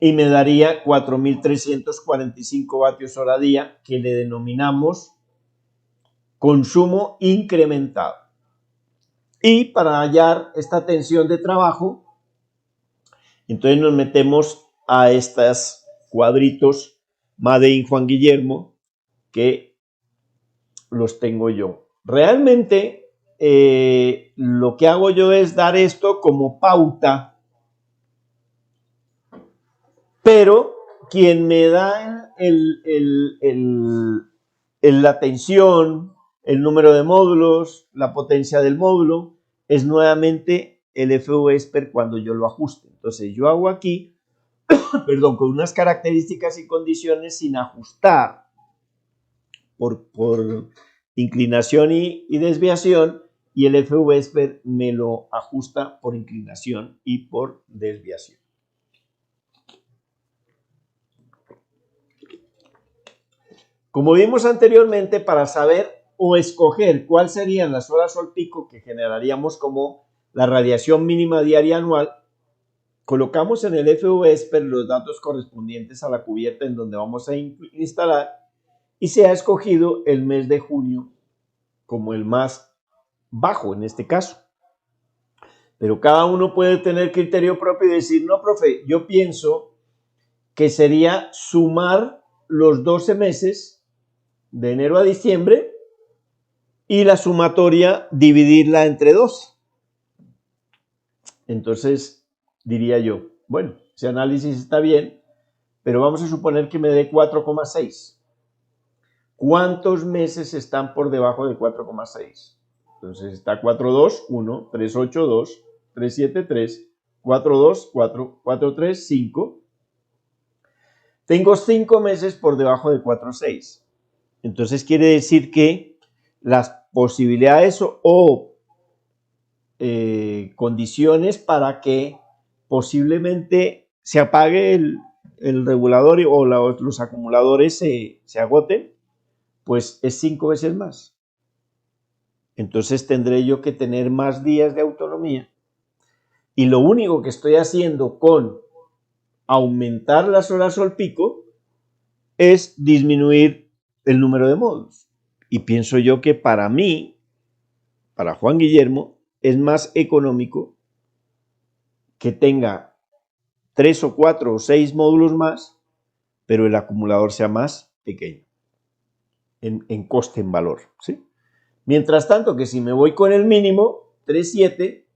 y me daría 4.345 vatios hora día, que le denominamos consumo incrementado. Y para hallar esta tensión de trabajo, entonces nos metemos a estos cuadritos Made in Juan Guillermo, que los tengo yo. Realmente lo que hago yo es dar esto como pauta, pero quien me da la tensión, el número de módulos, la potencia del módulo, es nuevamente el FV-Esper cuando yo lo ajuste. Entonces yo hago aquí, perdón, con unas características y condiciones sin ajustar por inclinación y desviación, y el FV-Esper me lo ajusta por inclinación y por desviación. Como vimos anteriormente, para saber o escoger cuáles serían las horas sol pico que generaríamos como la radiación mínima diaria anual, colocamos en el FV-Esper los datos correspondientes a la cubierta en donde vamos a instalar y se ha escogido el mes de junio como el más bajo en este caso. Pero cada uno puede tener criterio propio y decir, no, profe, yo pienso que sería sumar los 12 meses de enero a diciembre y la sumatoria dividirla entre 12. Entonces diría yo, bueno, ese análisis está bien, pero vamos a suponer que me dé 4,6. ¿Cuántos meses están por debajo de 4,6? Entonces está 4,2, 1, 3,8, 2, 3,7, 3, 4,2, 4, 4,3, 5. Tengo 5 meses por debajo de 4,6. Entonces quiere decir que las posibilidades o condiciones para que posiblemente se apague el regulador o los acumuladores se agoten, pues es 5 veces más. Entonces tendré yo que tener más días de autonomía. Y lo único que estoy haciendo con aumentar las horas sol pico es disminuir el número de módulos. Y pienso yo que para mí, para Juan Guillermo, es más económico que tenga 3 o 4 o 6 módulos más, pero el acumulador sea más pequeño en coste, en valor, ¿sí? Mientras tanto que si me voy con el mínimo, 3,7,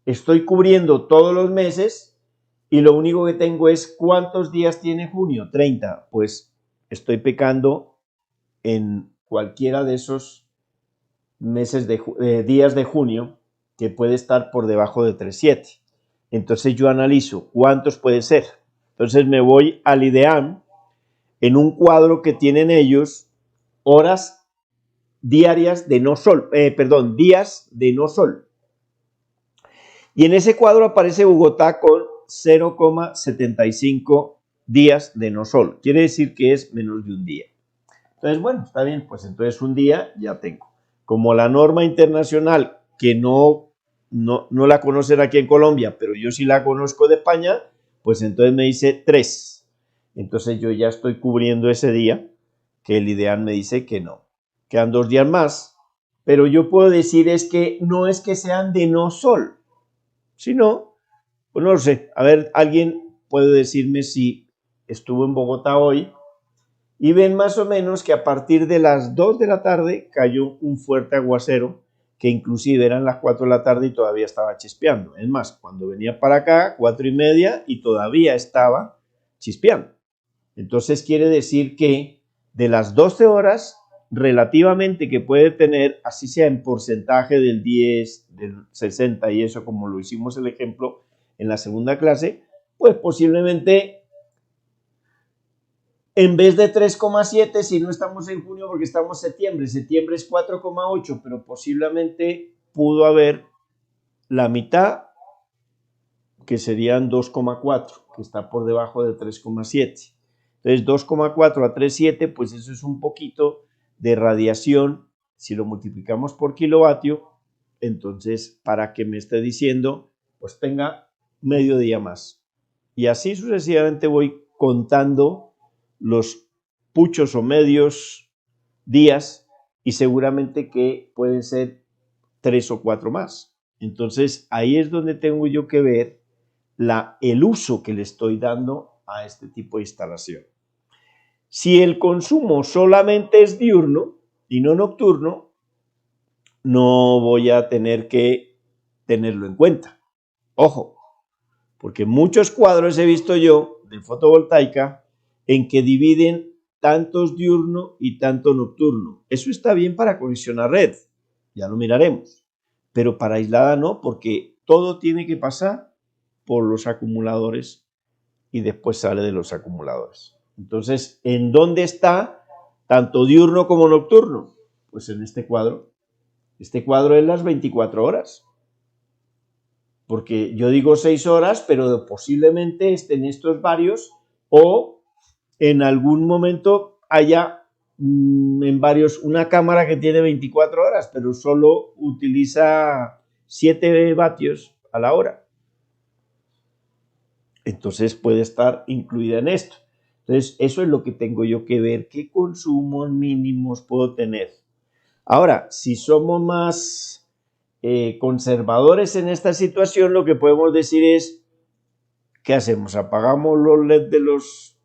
estoy cubriendo todos los meses y lo único que tengo es ¿cuántos días tiene junio? 30. Pues estoy pecando en cualquiera de esos meses días de junio que puede estar por debajo de 3,7. Entonces yo analizo cuántos puede ser. Entonces me voy al IDEAM en un cuadro que tienen ellos horas diarias de no sol, días de no sol. Y en ese cuadro aparece Bogotá con 0,75 días de no sol. Quiere decir que es menos de un día. Entonces, bueno, está bien, pues entonces un día ya tengo. Como la norma internacional, que no la conocen aquí en Colombia, pero yo sí la conozco de España, pues entonces me dice 3. Entonces yo ya estoy cubriendo ese día, que el IDEAM me dice que no. Quedan 2 días más, pero yo puedo decir es que no es que sean de no sol, sino Pues no lo sé. A ver, alguien puede decirme si estuvo en Bogotá hoy y ven más o menos que a partir de las 2 de la tarde cayó un fuerte aguacero que inclusive eran las 4 de la tarde y todavía estaba chispeando. Es más, cuando venía para acá, 4:30 y todavía estaba chispeando. Entonces quiere decir que de las 12 horas relativamente que puede tener, así sea en porcentaje del 10, del 60 y eso como lo hicimos el ejemplo en la segunda clase, pues posiblemente en vez de 3,7, si no estamos en junio porque estamos en septiembre es 4,8, pero posiblemente pudo haber la mitad, que serían 2,4, que está por debajo de 3,7. Entonces 2,4 a 3,7, pues eso es un poquito de radiación. Si lo multiplicamos por kilovatio, entonces para que me esté diciendo, pues tenga medio día más. Y así sucesivamente voy contando los puchos o medios días y seguramente que pueden ser 3 o 4 más. Entonces ahí es donde tengo yo que ver el uso que le estoy dando a este tipo de instalación. Si el consumo solamente es diurno y no nocturno, no voy a tener que tenerlo en cuenta. Ojo, porque muchos cuadros he visto yo de fotovoltaica en que dividen tantos diurno y tanto nocturno. Eso está bien para conexión a red, ya lo miraremos, pero para aislada no, porque todo tiene que pasar por los acumuladores y después sale de los acumuladores. Entonces, ¿en dónde está tanto diurno como nocturno? Pues en este cuadro. Este cuadro es las 24 horas. Porque yo digo 6 horas, pero posiblemente estén estos varios o en algún momento haya en varios una cámara que tiene 24 horas, pero solo utiliza 7 vatios a la hora. Entonces puede estar incluida en esto. Entonces eso es lo que tengo yo que ver, qué consumos mínimos puedo tener. Ahora, si somos más conservadores en esta situación, lo que podemos decir es, ¿qué hacemos? ¿Apagamos los LED de los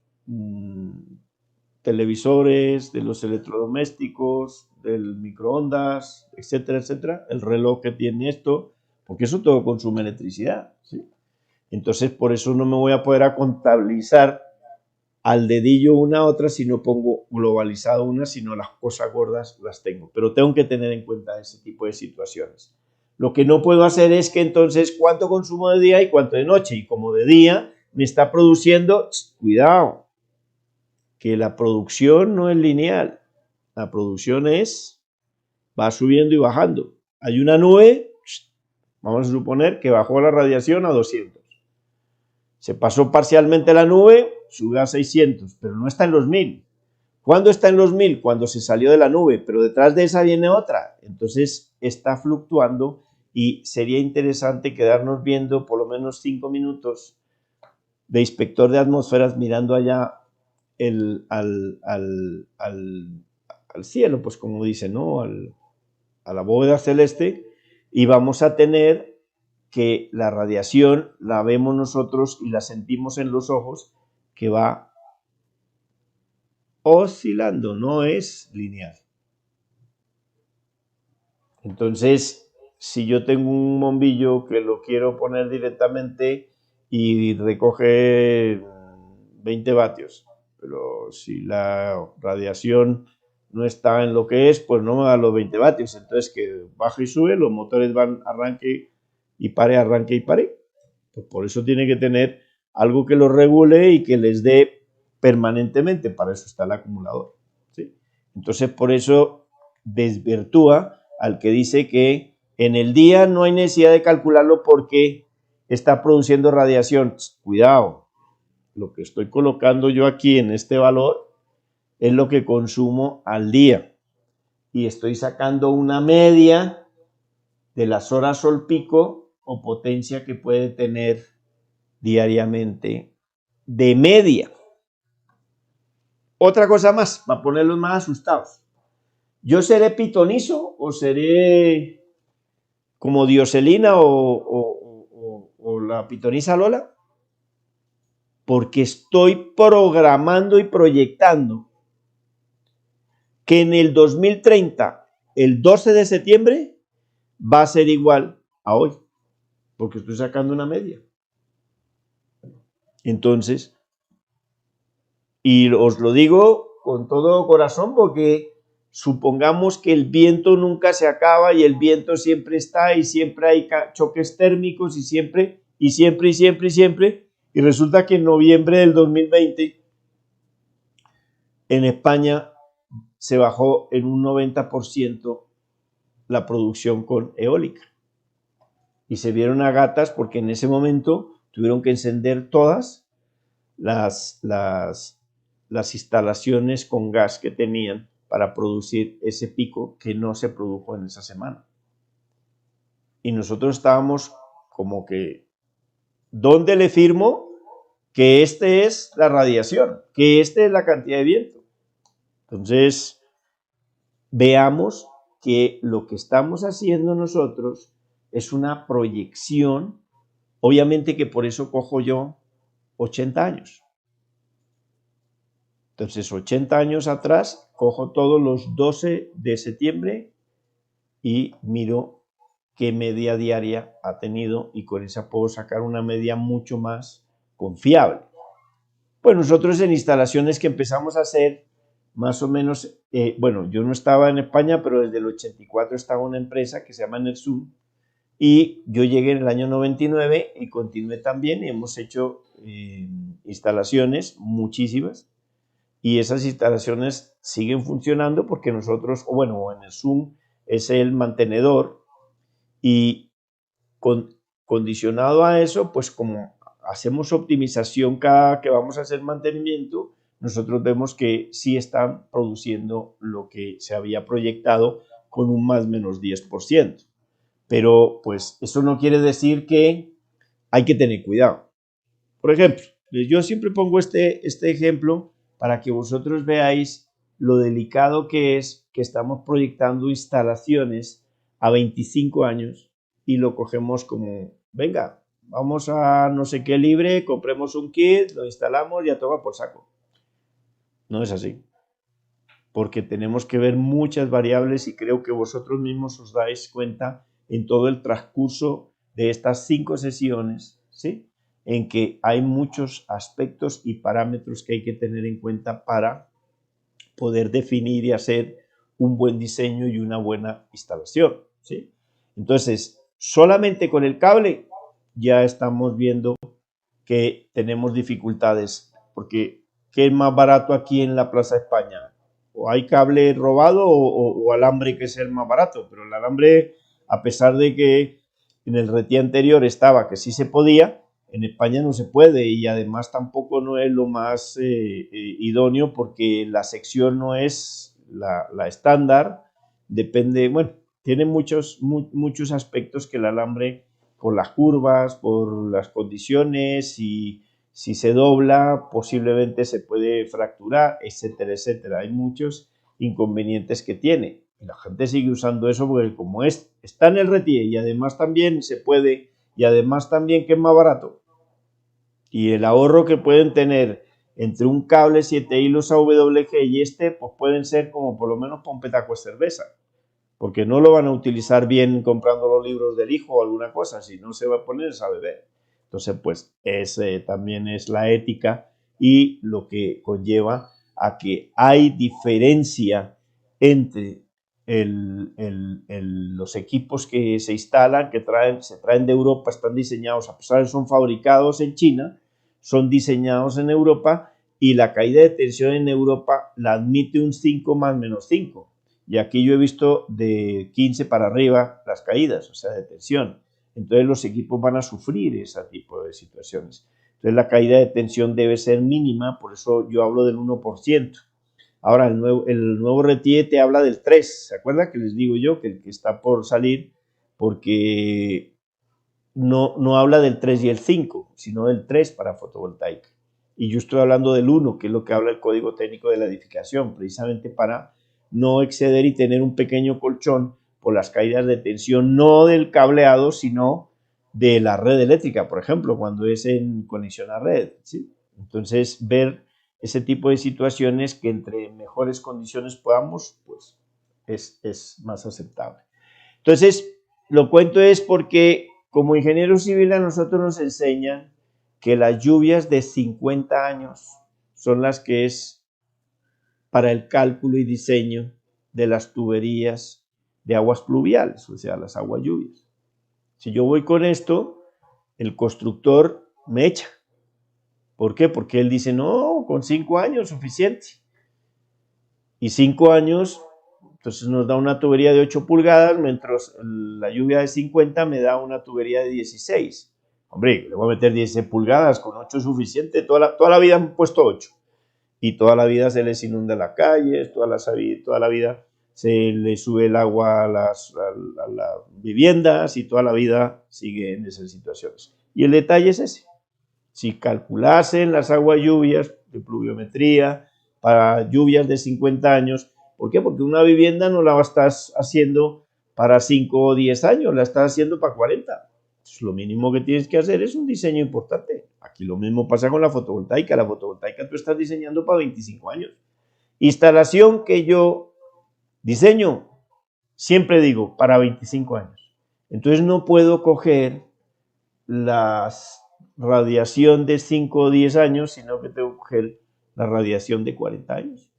televisores, de los electrodomésticos, del microondas, etcétera, etcétera? El reloj que tiene esto, porque eso todo consume electricidad, ¿sí? Entonces, por eso no me voy a poder contabilizar al dedillo una a otra si no pongo globalizado una, sino las cosas gordas las tengo. Pero tengo que tener en cuenta ese tipo de situaciones. Lo que no puedo hacer es que entonces cuánto consumo de día y cuánto de noche. Y como de día me está produciendo, cuidado, que la producción no es lineal. La producción va subiendo y bajando. Hay una nube, vamos a suponer que bajó la radiación a 200. Se pasó parcialmente la nube, sube a 600, pero no está en los 1000. ¿Cuándo está en los 1000? Cuando se salió de la nube, pero detrás de esa viene otra. Entonces está fluctuando y sería interesante quedarnos viendo por lo menos 5 minutos de inspector de atmósferas mirando allá al cielo, pues como dice, ¿no? A la bóveda celeste, y vamos a tener que la radiación la vemos nosotros y la sentimos en los ojos, que va oscilando, no es lineal. Entonces, si yo tengo un bombillo que lo quiero poner directamente y recoge 20 vatios, pero si la radiación no está en lo que es, pues no me da los 20 vatios. Entonces, que baja y sube, los motores van arranque y pare. Pues por eso tiene que tener algo que los regule y que les dé permanentemente. Para eso está el acumulador, ¿sí? Entonces, por eso desvirtúa al que dice que en el día no hay necesidad de calcularlo porque está produciendo radiación. Cuidado, lo que estoy colocando yo aquí en este valor es lo que consumo al día. Y estoy sacando una media de las horas sol pico o potencia que puede tener diariamente de media. Otra cosa más, para ponerlos más asustados. ¿Yo seré pitonizo o seré como Dioselina o la pitonisa Lola? Porque estoy programando y proyectando que en el 2030, el 12 de septiembre, va a ser igual a hoy, porque estoy sacando una media. Entonces, y os lo digo con todo corazón, porque supongamos que el viento nunca se acaba y el viento siempre está y siempre hay choques térmicos y siempre, y resulta que en noviembre del 2020 en España se bajó en un 90% la producción con eólica. Y se vieron a gatas porque en ese momento tuvieron que encender todas las instalaciones con gas que tenían para producir ese pico que no se produjo en esa semana. Y nosotros estábamos como que, ¿dónde le firmo que este es la radiación? Que este es la cantidad de viento. Entonces, veamos que lo que estamos haciendo nosotros es una proyección, obviamente que por eso cojo yo 80 años. Entonces, 80 años atrás, cojo todos los 12 de septiembre y miro qué media diaria ha tenido y con esa puedo sacar una media mucho más confiable. Pues nosotros en instalaciones que empezamos a hacer, más o menos, bueno, yo no estaba en España, pero desde el 84 estaba una empresa que se llama Nersum y yo llegué en el año 99 y continué también y hemos hecho instalaciones, muchísimas, y esas instalaciones siguen funcionando porque nosotros, bueno, en el Zoom es el mantenedor y condicionado a eso, pues como hacemos optimización cada que vamos a hacer mantenimiento, nosotros vemos que sí están produciendo lo que se había proyectado con un más o menos 10%. Pero pues eso no quiere decir que hay que tener cuidado. Por ejemplo, yo siempre pongo este ejemplo para que vosotros veáis lo delicado que es que estamos proyectando instalaciones a 25 años y lo cogemos como, venga, vamos a no sé qué libre, compremos un kit, lo instalamos y a toma por saco. No es así, porque tenemos que ver muchas variables y creo que vosotros mismos os dais cuenta en todo el transcurso de estas 5 sesiones, ¿sí?, en que hay muchos aspectos y parámetros que hay que tener en cuenta para poder definir y hacer un buen diseño y una buena instalación, ¿sí? Entonces, solamente con el cable ya estamos viendo que tenemos dificultades, porque ¿qué es más barato aquí en la Plaza España? O hay cable robado o alambre, que es el más barato, pero el alambre, a pesar de que en el RETI anterior estaba que sí se podía, en España no se puede y además tampoco no es lo más idóneo porque la sección no es la estándar, depende, bueno, tiene muchos aspectos que el alambre, por las curvas, por las condiciones, y si se dobla posiblemente se puede fracturar, etcétera, etcétera. Hay muchos inconvenientes que tiene y la gente sigue usando eso porque como está en el RETI y además también se puede y además también que es más barato, y el ahorro que pueden tener entre un cable 7 hilos AWG y pues pueden ser como por lo menos para un petaco de cerveza, porque no lo van a utilizar bien comprando los libros del hijo o alguna cosa, si no se va a poner a beber. Entonces, pues también es la ética y lo que conlleva a que hay diferencia entre los equipos que se instalan, que se traen de Europa, están diseñados, a pesar de que son fabricados en China, son diseñados en Europa y la caída de tensión en Europa la admite un 5 más menos 5. Y aquí yo he visto de 15 para arriba las caídas, o sea, de tensión. Entonces los equipos van a sufrir ese tipo de situaciones. Entonces la caída de tensión debe ser mínima, por eso yo hablo del 1%. Ahora el nuevo RETI te habla del 3%. ¿Se acuerdan que les digo yo que el que está por salir? Porque no habla del 3 y el 5, sino del 3 para fotovoltaica. Y yo estoy hablando del 1, que es lo que habla el código técnico de la edificación, precisamente para no exceder y tener un pequeño colchón por las caídas de tensión, no del cableado, sino de la red eléctrica, por ejemplo, cuando es en conexión a red, ¿sí? Entonces, ver ese tipo de situaciones que entre mejores condiciones podamos, pues es más aceptable. Entonces, lo cuento es porque como ingeniero civil a nosotros nos enseñan que las lluvias de 50 años son las que es para el cálculo y diseño de las tuberías de aguas pluviales, o sea, las aguas lluvias. Si yo voy con esto, el constructor me echa. ¿Por qué? Porque él dice, no, con 5 años suficiente. Y 5 años, entonces nos da una tubería de 8 pulgadas, mientras la lluvia de 50 me da una tubería de 16. Hombre, le voy a meter 16 pulgadas, con 8 es suficiente. Toda la vida han puesto 8. Y toda la vida se les inunda las calles, toda la vida se le sube el agua a las viviendas y toda la vida sigue en esas situaciones. Y el detalle es ese. Si calculasen las aguas lluvias de pluviometría para lluvias de 50 años, ¿por qué? Porque una vivienda no la estás haciendo para 5 o 10 años, la estás haciendo para 40. Entonces, lo mínimo que tienes que hacer es un diseño importante. Aquí lo mismo pasa con la fotovoltaica. La fotovoltaica tú estás diseñando para 25 años. Instalación que yo diseño, siempre digo, para 25 años. Entonces no puedo coger la radiación de 5 o 10 años, sino que tengo que coger la radiación de 40 años.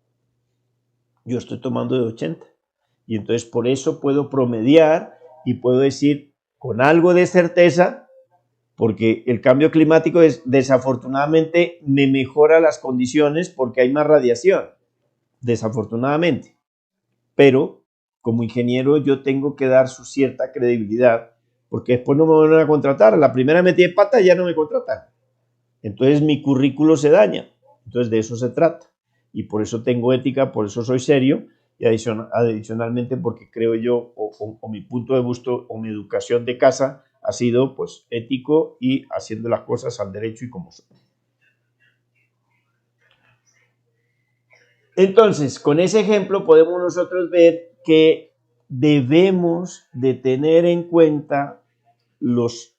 Yo estoy tomando de 80. Y entonces por eso puedo promediar y puedo decir con algo de certeza, porque el cambio climático desafortunadamente me mejora las condiciones porque hay más radiación, desafortunadamente. Pero como ingeniero yo tengo que dar su cierta credibilidad, porque después no me van a contratar. La primera metí de pata ya no me contratan. Entonces mi currículo se daña. Entonces de eso se trata. Y por eso tengo ética, por eso soy serio, y adicionalmente porque creo yo, o mi punto de vista, o mi educación de casa ha sido pues ético y haciendo las cosas al derecho y como son. Entonces, con ese ejemplo podemos nosotros ver que debemos de tener en cuenta los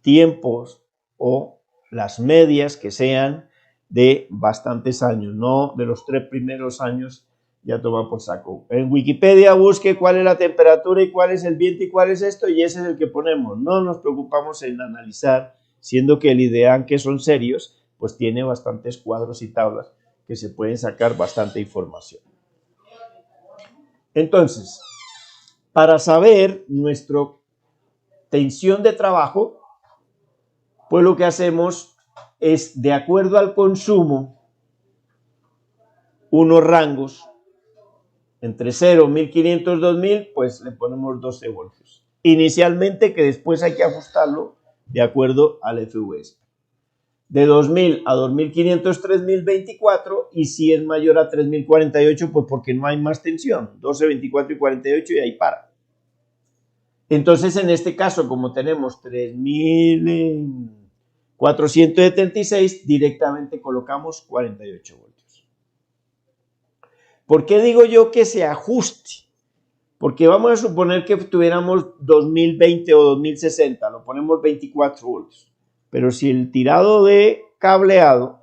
tiempos o las medias que sean de bastantes años, no de los 3 primeros años ya toma por saco. En Wikipedia busque cuál es la temperatura y cuál es el viento y cuál es esto, y ese es el que ponemos. No nos preocupamos en analizar, siendo que el IDEAN, que son serios, pues tiene bastantes cuadros y tablas que se pueden sacar bastante información. Entonces, para saber nuestra tensión de trabajo, pues lo que hacemos es, de acuerdo al consumo, unos rangos entre 0, 1500, 2000, pues le ponemos 12 voltios. Inicialmente, que después hay que ajustarlo de acuerdo al FVS. De 2000 a 2500, 3024, y si es mayor a 3048, pues porque no hay más tensión, 12, 24 y 48, y ahí para. Entonces, en este caso, como tenemos 3476, directamente colocamos 48 voltios. ¿Por qué digo yo que se ajuste? Porque vamos a suponer que tuviéramos 2020 o 2060, lo ponemos 24 voltios. Pero si el tirado de cableado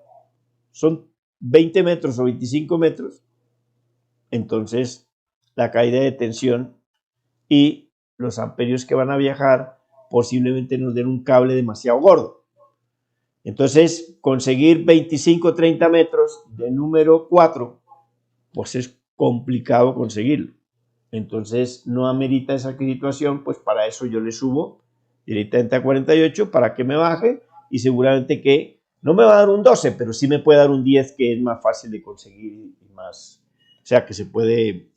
son 20 metros o 25 metros, entonces la caída de tensión y los amperios que van a viajar posiblemente nos den un cable demasiado gordo. Entonces, conseguir 25 o 30 metros de número 4, pues es complicado conseguirlo. Entonces, no amerita esa situación, pues para eso yo le subo directamente a 48 para que me baje, y seguramente que no me va a dar un 12, pero sí me puede dar un 10, que es más fácil de conseguir y más, o sea, que se puede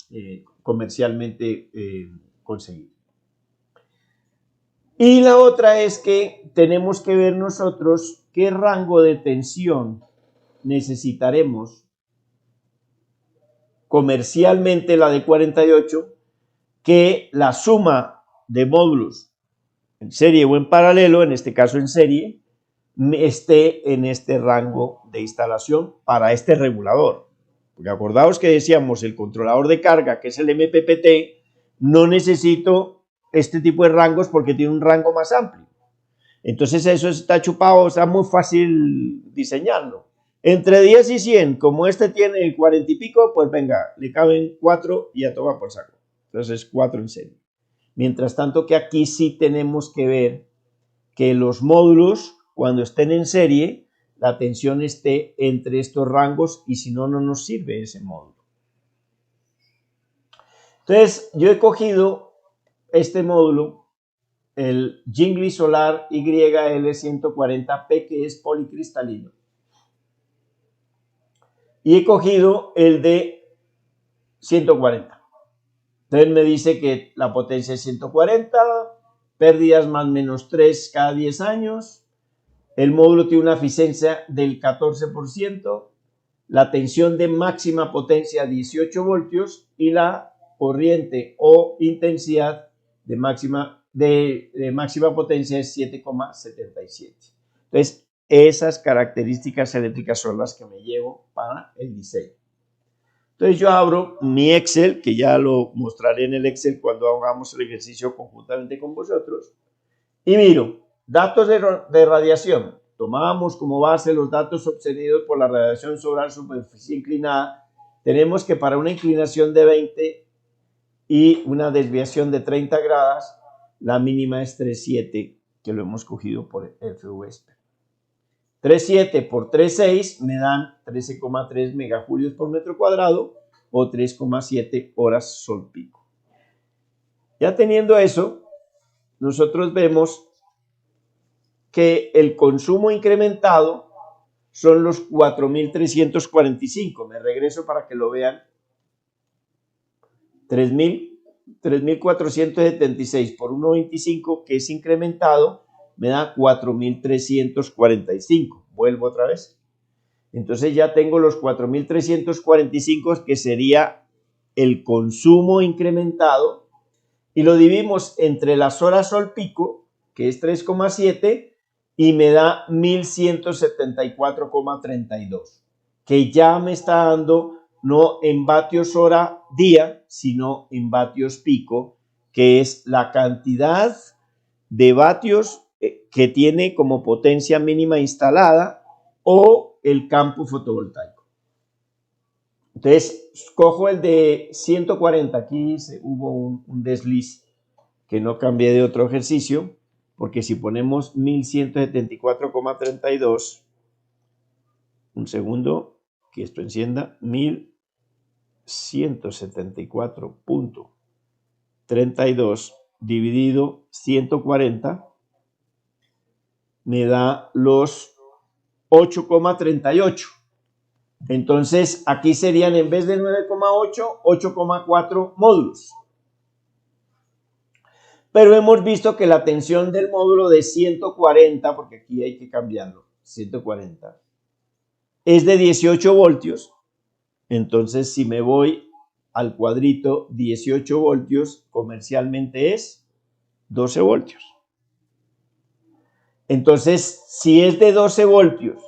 comercialmente conseguir. Y la otra es que tenemos que ver nosotros qué rango de tensión necesitaremos comercialmente, la de 48, que la suma de módulos en serie o en paralelo, en este caso en serie, esté en este rango de instalación para este regulador. Porque acordaos que decíamos, el controlador de carga, que es el MPPT, no necesito este tipo de rangos porque tiene un rango más amplio. Entonces eso está chupado, está muy fácil diseñarlo. Entre 10 y 100, como este tiene 40 y pico, pues venga, le caben 4 y ya toma por saco. Entonces 4 en serie. Mientras tanto que aquí sí tenemos que ver que los módulos, cuando estén en serie, la tensión esté entre estos rangos y si no, no nos sirve ese módulo. Entonces, yo he cogido este módulo, el Jingli Solar YL140P, que es policristalino. Y he cogido el de 140. Entonces me dice que la potencia es 140, pérdidas más o menos 3 cada 10 años. El módulo tiene una eficiencia del 14%, la tensión de máxima potencia 18 voltios y la corriente o intensidad de máxima potencia es 7,77. Entonces, esas características eléctricas son las que me llevo para el diseño. Entonces yo abro mi Excel, que ya lo mostraré en el Excel cuando hagamos el ejercicio conjuntamente con vosotros, y miro, datos de radiación. Tomábamos como base los datos obtenidos por la radiación solar superficie inclinada. Tenemos que para una inclinación de 20 y una desviación de 30 grados, la mínima es 3,7, que lo hemos cogido por FUSP. 3,7 por 3,6 me dan 13,3 megajulios por metro cuadrado o 3,7 horas sol pico. Ya teniendo eso, nosotros vemos que el consumo incrementado son los 4.345. Me regreso para que lo vean. 3.476 por 1,25, que es incrementado, me da 4.345. Vuelvo otra vez. Entonces ya tengo los 4.345, que sería el consumo incrementado, y lo dividimos entre las horas sol pico, que es 3,7, y me da 1.174,32, que ya me está dando no en vatios hora día, sino en vatios pico, que es la cantidad de vatios que tiene como potencia mínima instalada o el campo fotovoltaico. Entonces, cojo el de 140, aquí hubo un desliz que no cambié de otro ejercicio, porque si ponemos 1174,32, un segundo, que esto encienda, 1174,32 dividido 140, me da los 8,38. Entonces, aquí serían en vez de 9,8, 8,4 módulos. Pero hemos visto que la tensión del módulo de 140, porque aquí hay que cambiarlo, 140, es de 18 voltios. Entonces, si me voy al cuadrito, 18 voltios comercialmente es 12 voltios. Entonces, si es de 12 voltios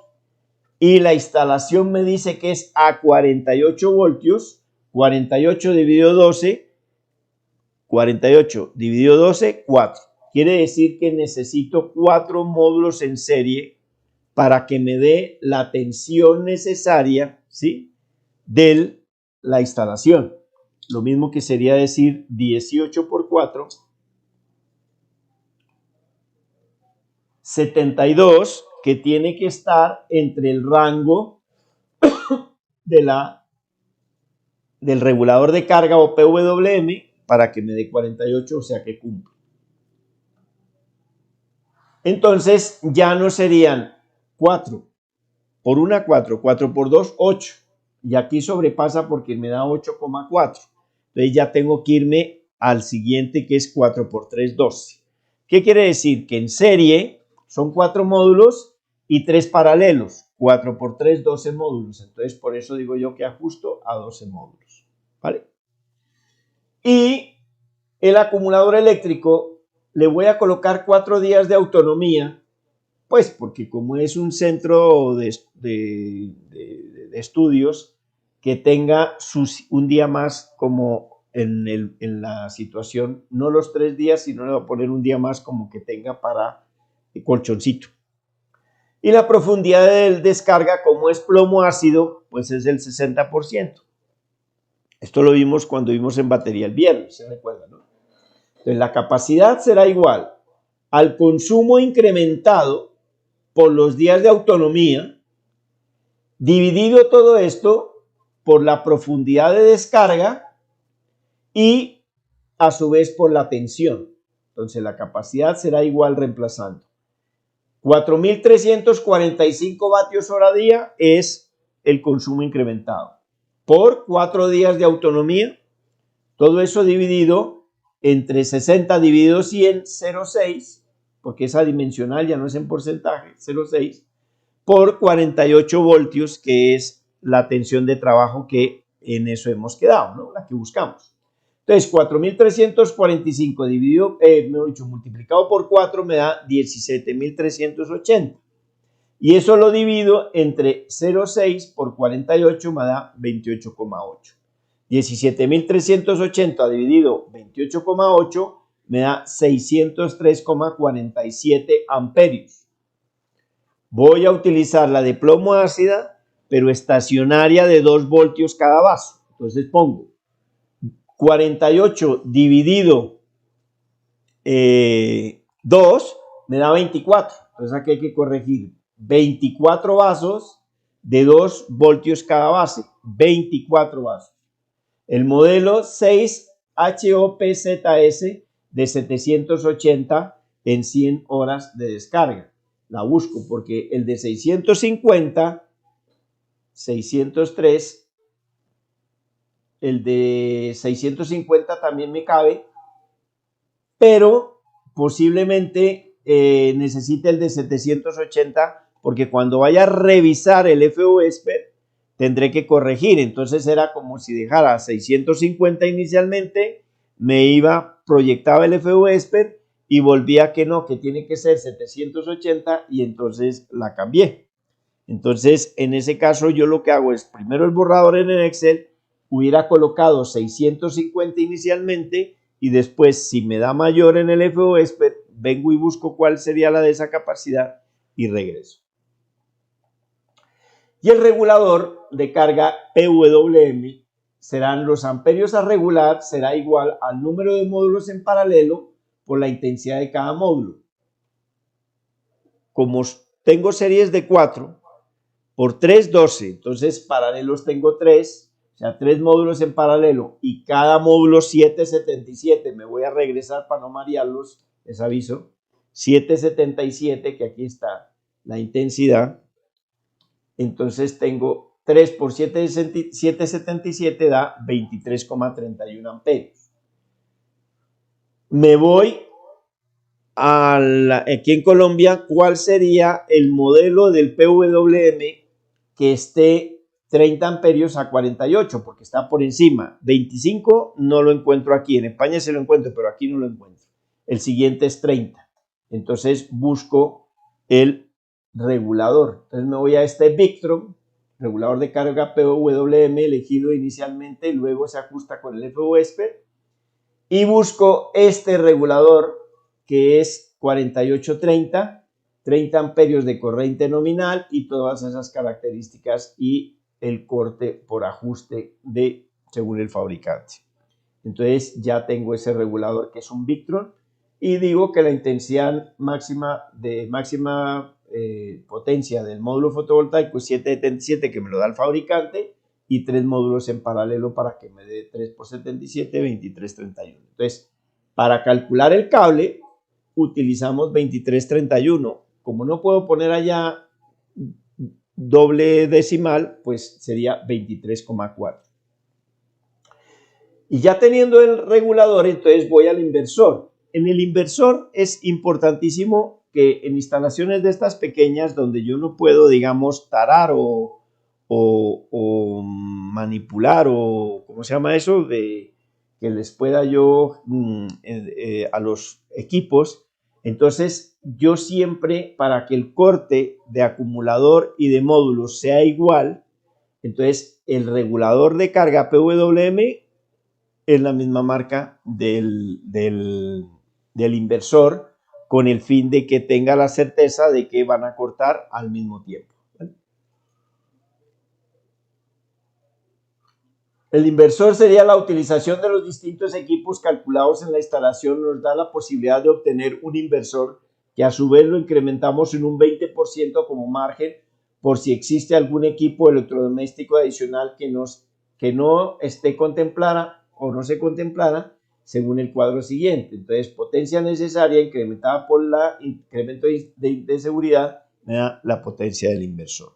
y la instalación me dice que es a 48 voltios, 48 dividido 12, 48 dividido 12, 4. Quiere decir que necesito 4 módulos en serie para que me dé la tensión necesaria, ¿sí?, de la instalación. Lo mismo que sería decir 18 por 4, 72, que tiene que estar entre el rango del regulador de carga o PWM para que me dé 48, o sea que cumple. Entonces ya no serían 4 por 1, 4, 4 por 2, 8. Y aquí sobrepasa porque me da 8,4. Entonces ya tengo que irme al siguiente, que es 4 por 3, 12. ¿Qué quiere decir? Que en serie son 4 módulos y 3 paralelos. 4 por 3, 12 módulos. Entonces por eso digo yo que ajusto a 12 módulos. ¿Vale? Y el acumulador eléctrico le voy a colocar 4 días de autonomía, pues porque como es un centro de estudios, que tenga un día más como en la situación, no los 3 días, sino le voy a poner un día más como que tenga para colchoncito. Y la profundidad de descarga, como es plomo ácido, pues es el 60%. Esto lo vimos cuando vimos en batería el viernes, ¿se recuerdan, no? Entonces la capacidad será igual al consumo incrementado por los días de autonomía, dividido todo esto por la profundidad de descarga y a su vez por la tensión. Entonces la capacidad será igual reemplazando. 4.345 vatios hora día es el consumo incrementado por 4 días de autonomía. Todo eso dividido entre 60 dividido 100, 0,6, porque esa dimensional ya no es en porcentaje, 0,6, por 48 voltios, que es la tensión de trabajo que en eso hemos quedado, ¿no? La que buscamos. Entonces, 4.345 dividido, mejor dicho, multiplicado por 4 me da 17.380. Y eso lo divido entre 0,6 por 48 me da 28,8. 17.380 dividido 28,8 me da 603,47 amperios. Voy a utilizar la de plomo ácida, pero estacionaria de 2 voltios cada vaso. Entonces pongo 48 dividido 2 me da 24. Entonces aquí hay que corregir 24 vasos de 2 voltios cada base. 24 vasos. El modelo 6HOPZS de 780 en 100 horas de descarga. La busco porque el de 650, 603, el de 650 también me cabe, pero posiblemente necesite el de 780 porque cuando vaya a revisar el FO-Esper tendré que corregir. Entonces era como si dejara 650 inicialmente, proyectaba el FO-Esper y volvía que no, que tiene que ser 780 y entonces la cambié. Entonces en ese caso yo lo que hago es primero el borrador en el Excel, hubiera colocado 650 inicialmente y después si me da mayor en el FO-Esper vengo y busco cuál sería la de esa capacidad y regreso. Y el regulador de carga PWM serán los amperios a regular, será igual al número de módulos en paralelo por la intensidad de cada módulo. Como tengo series de 4, por 3, 12, entonces paralelos tengo 3, o sea, 3 módulos en paralelo y cada módulo 777, me voy a regresar para no marearlos, les aviso, 777, que aquí está la intensidad. Entonces tengo 3 por 777 da 23,31 amperios. Me voy aquí en Colombia, ¿cuál sería el modelo del PWM que esté 30 amperios a 48? Porque está por encima. 25 no lo encuentro aquí. En España se lo encuentro, pero aquí no lo encuentro. El siguiente es 30. Entonces busco el regulador. Entonces me voy a este Victron, regulador de carga PWM elegido inicialmente y luego se ajusta con el FO-Esper y busco este regulador que es 4830, 30 amperios de corriente nominal y todas esas características y el corte por ajuste según el fabricante. Entonces ya tengo ese regulador que es un Victron y digo que la intensidad máxima potencia del módulo fotovoltaico es 777 que me lo da el fabricante y 3 módulos en paralelo para que me dé 3 por 77, 2331. Entonces, para calcular el cable utilizamos 2331. Como no puedo poner allá doble decimal, pues sería 23,4. Y ya teniendo el regulador, entonces voy al inversor. En el inversor es importantísimo que en instalaciones de estas pequeñas donde yo no puedo, digamos, tarar o manipular o, ¿cómo se llama eso? Que les pueda yo a los equipos. Entonces, yo siempre, para que el corte de acumulador y de módulos sea igual, entonces el regulador de carga PWM es la misma marca del inversor, con el fin de que tenga la certeza de que van a cortar al mismo tiempo. El inversor sería la utilización de los distintos equipos calculados en la instalación, nos da la posibilidad de obtener un inversor que a su vez lo incrementamos en un 20% como margen por si existe algún equipo electrodoméstico adicional que no esté contemplada o no se contemplara según el cuadro siguiente. Entonces, potencia necesaria incrementada por el incremento de seguridad me da la potencia del inversor.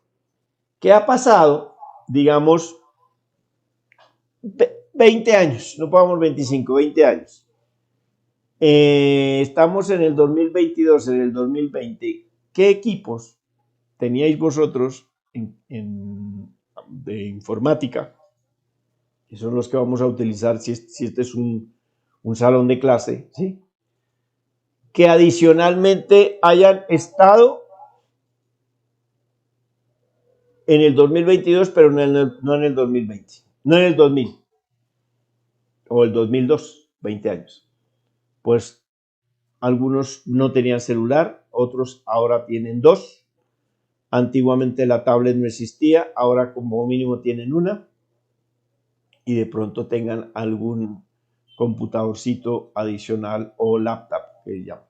¿Qué ha pasado? Digamos, 20 años, no pongamos 25, 20 años. Estamos en el 2022, en el 2020. ¿Qué equipos teníais vosotros de informática? Que son los que vamos a utilizar si este es un salón de clase, ¿sí? Que adicionalmente hayan estado en el 2022, pero no en el 2020, no en el 2000 o el 2002, 20 años. Pues algunos no tenían celular, otros ahora tienen dos. Antiguamente la tablet no existía, ahora como mínimo tienen una y de pronto tengan algún computadorcito adicional o laptop que llaman.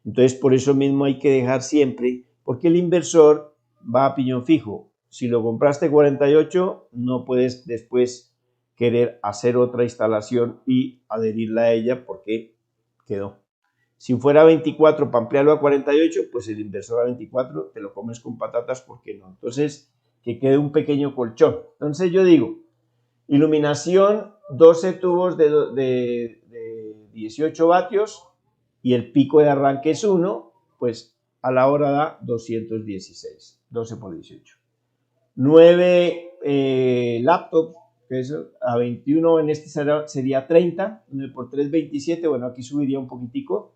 Entonces por eso mismo hay que dejar siempre, porque el inversor va a piñón fijo. Si lo compraste 48, no puedes después querer hacer otra instalación y adherirla a ella porque quedó. Si fuera 24 para ampliarlo a 48, pues el inversor a 24 te lo comes con patatas, ¿por qué no? Entonces, que quede un pequeño colchón. Entonces yo digo, iluminación, 12 tubos de 18 vatios y el pico de arranque es 1, pues a la hora da 216, 12 por 18. 9 laptops, que eso, a 21 en este sería 30, 9 por 3, 27, bueno, aquí subiría un poquitico.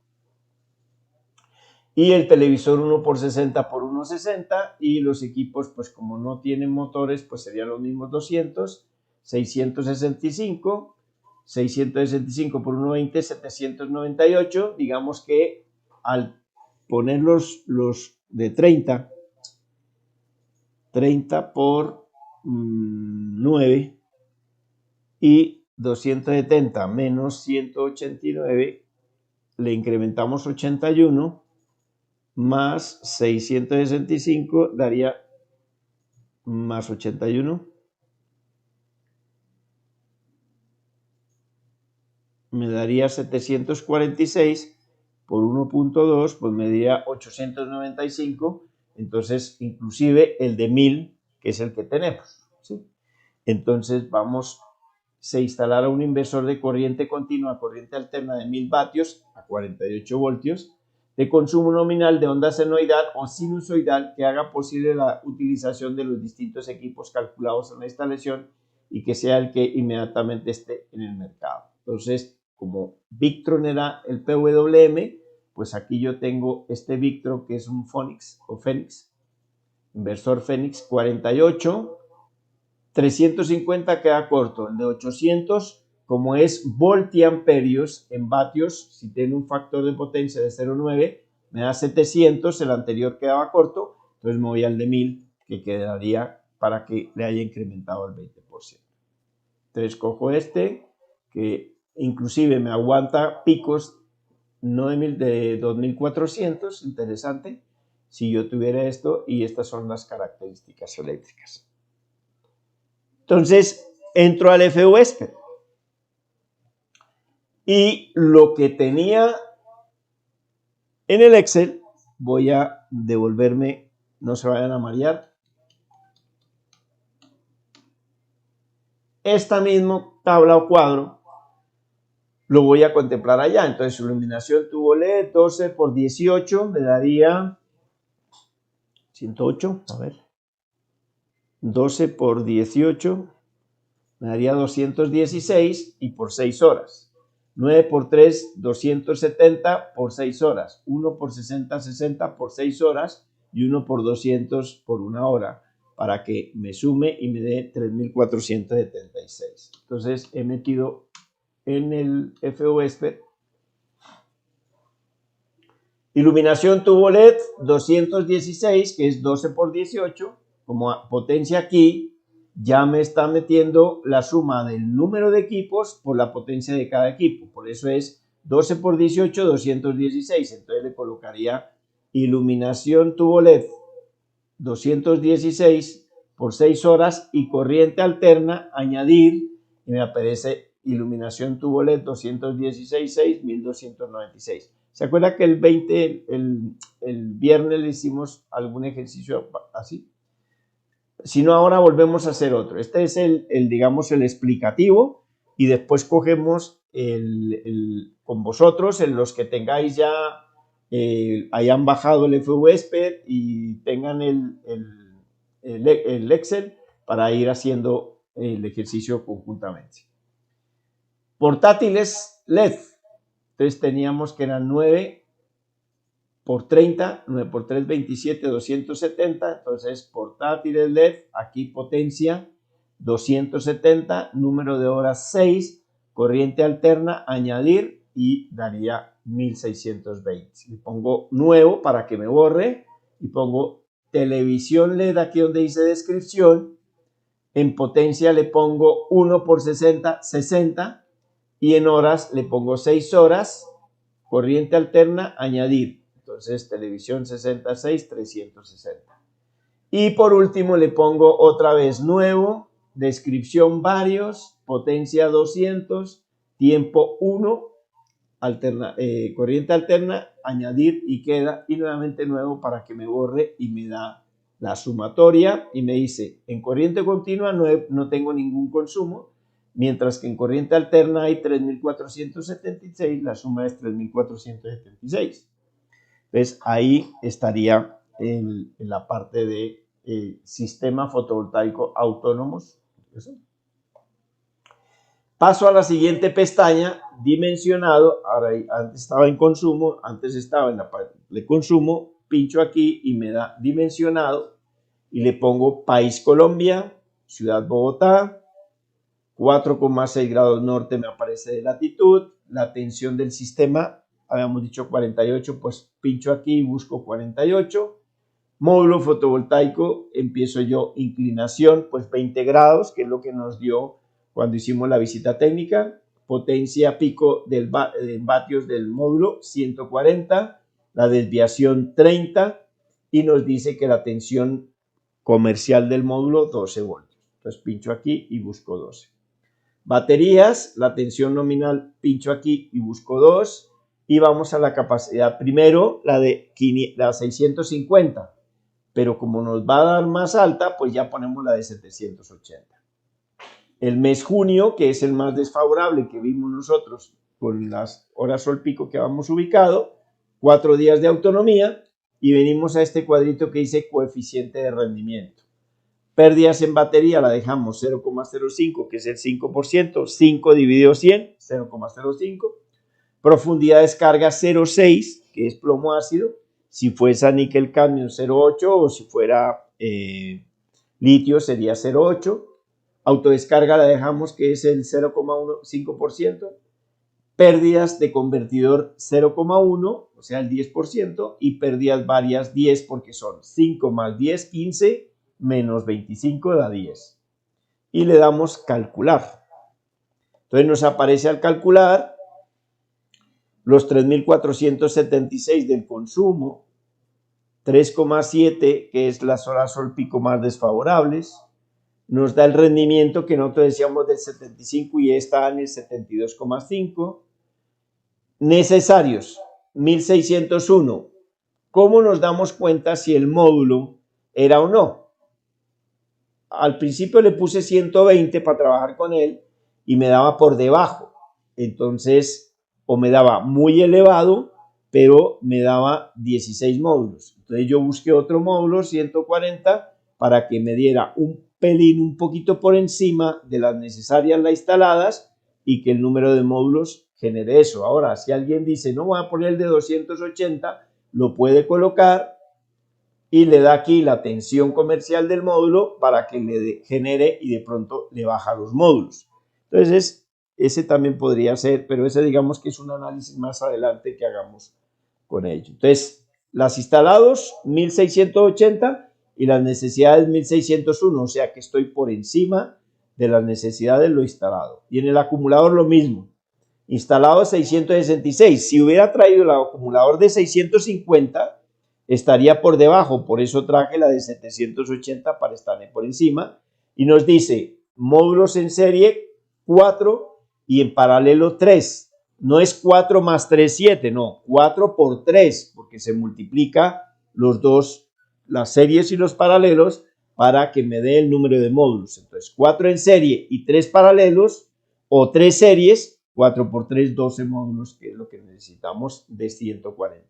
Y el televisor 1 por 60 por 1,60 y los equipos, pues como no tienen motores, pues serían los mismos 200, 665, 665 por 1,20, 798. Digamos que al poner los de 30 por 9 y 270 menos 189, le incrementamos 81 más 665 daría más 81, me daría 746 por 1.2, pues me daría 895, entonces inclusive el de 1000, que es el que tenemos, ¿sí? Entonces se instalará un inversor de corriente continua, corriente alterna de 1000 vatios a 48 voltios, de consumo nominal de onda senoidal o sinusoidal que haga posible la utilización de los distintos equipos calculados en la instalación y que sea el que inmediatamente esté en el mercado. Entonces, como Victron era el PWM, pues aquí yo tengo este Victron que es un Phoenix o Phoenix, inversor Phoenix 48, 350 queda corto, el de 800 como es voltiamperios en vatios, si tiene un factor de potencia de 0,9, me da 700, el anterior quedaba corto, entonces me voy al de 1000, que quedaría para que le haya incrementado el 20%. Entonces cojo este, que inclusive me aguanta picos, no de 2400, interesante, si yo tuviera esto, y estas son las características eléctricas. Entonces, entro al FUSP. Y lo que tenía en el Excel, voy a devolverme, no se vayan a marear. Esta misma tabla o cuadro lo voy a contemplar allá. Entonces, su iluminación tubo LED 12 por 18 me daría 108, a ver. 12 por 18 me daría 216 y por 6 horas. 9 por 3, 270 por 6 horas. 1 por 60, 60 por 6 horas. Y 1 por 200 por 1 hora. Para que me sume y me dé 3.476. Entonces he metido en el FOSP Iluminación tubo LED 216, que es 12 por 18, como potencia aquí, ya me está metiendo la suma del número de equipos por la potencia de cada equipo. Por eso es 12 por 18, 216. Entonces le colocaría iluminación tubo LED 216 por 6 horas y corriente alterna, añadir, y me aparece iluminación tubo LED 216, 6, 1296. ¿Se acuerda que el viernes le hicimos algún ejercicio así? Si no, ahora volvemos a hacer otro. Este es digamos, el explicativo, y después cogemos con vosotros, en los que tengáis ya, hayan bajado el FVSPED y tengan el Excel para ir haciendo el ejercicio conjuntamente. Portátiles LED. Entonces teníamos que eran 9 por 30, 9 por 3, 27, 270. Entonces portátiles LED, aquí potencia 270, número de horas 6, corriente alterna, añadir, y daría 1620. Le pongo nuevo para que me borre y pongo televisión LED aquí donde dice descripción. En potencia le pongo 1 por 60, 60. Y en horas le pongo 6 horas, corriente alterna, añadir. Entonces, televisión 66, 360. Y por último le pongo otra vez nuevo, descripción varios, potencia 200, tiempo 1, corriente alterna, añadir, y queda, y nuevamente nuevo para que me borre, y me da la sumatoria y me dice, en corriente continua no tengo ningún consumo, mientras que en corriente alterna hay 3.476, la suma es 3.476. Entonces ahí estaría en la parte de sistema fotovoltaico autónomos. ¿Eso? Paso a la siguiente pestaña, dimensionado. Ahora, antes estaba en consumo, antes estaba en la parte de consumo, pincho aquí y me da dimensionado, y le pongo país Colombia, ciudad Bogotá, 4,6 grados norte me aparece de latitud, la tensión del sistema, habíamos dicho 48, pues pincho aquí y busco 48, módulo fotovoltaico, empiezo yo inclinación, pues 20 grados, que es lo que nos dio cuando hicimos la visita técnica, potencia pico en vatios del módulo 140, la desviación 30, y nos dice que la tensión comercial del módulo 12 voltios. Entonces pincho aquí y busco 12. Baterías, la tensión nominal, pincho aquí y busco 2, y vamos a la capacidad. Primero la 650, pero como nos va a dar más alta, pues ya ponemos la de 780. El mes junio, que es el más desfavorable que vimos nosotros con las horas sol pico que habíamos ubicado, 4 días de autonomía, y venimos a este cuadrito que dice coeficiente de rendimiento. Pérdidas en batería la dejamos 0,05, que es el 5%, 5 dividido 100, 0,05. Profundidad de descarga 0,6, que es plomo ácido. Si fuese níquel cadmio 0,8, o si fuera litio sería 0,8. Autodescarga la dejamos que es el 0,15%. Pérdidas de convertidor 0,1, o sea el 10%, y pérdidas varias 10, porque son 5 más 10, 15, menos 25 da 10. Y le damos calcular. Entonces nos aparece al calcular los 3.476 del consumo, 3,7, que es las horas sol pico más desfavorables, nos da el rendimiento que nosotros decíamos del 75 y está en el 72,5. Necesarios, 1.601. ¿Cómo nos damos cuenta si el módulo era o no? Al principio le puse 120 para trabajar con él y me daba por debajo. Entonces, o me daba muy elevado, pero me daba 16 módulos. Entonces yo busqué otro módulo, 140, para que me diera un pelín, un poquito por encima de las necesarias, las instaladas, y que el número de módulos genere eso. Ahora, si alguien dice, no voy a poner el de 280, lo puede colocar y le da aquí la tensión comercial del módulo para que le genere, y de pronto le baja los módulos. Entonces, ese también podría ser, pero ese digamos que es un análisis más adelante que hagamos con ello. Entonces, las instalados 1680 y las necesidades 1601, o sea que estoy por encima de las necesidades de lo instalado. Y en el acumulador lo mismo, instalado 666. Si hubiera traído el acumulador de 650, estaría por debajo, por eso traje la de 780 para estar por encima. Y nos dice módulos en serie 4 y en paralelo 3. No es 4 más 3, 7, no, 4 por 3, porque se multiplica los dos, las series y los paralelos, para que me dé el número de módulos. Entonces, 4 en serie y 3 paralelos, o 3 series, 4 por 3, 12 módulos, que es lo que necesitamos de 140.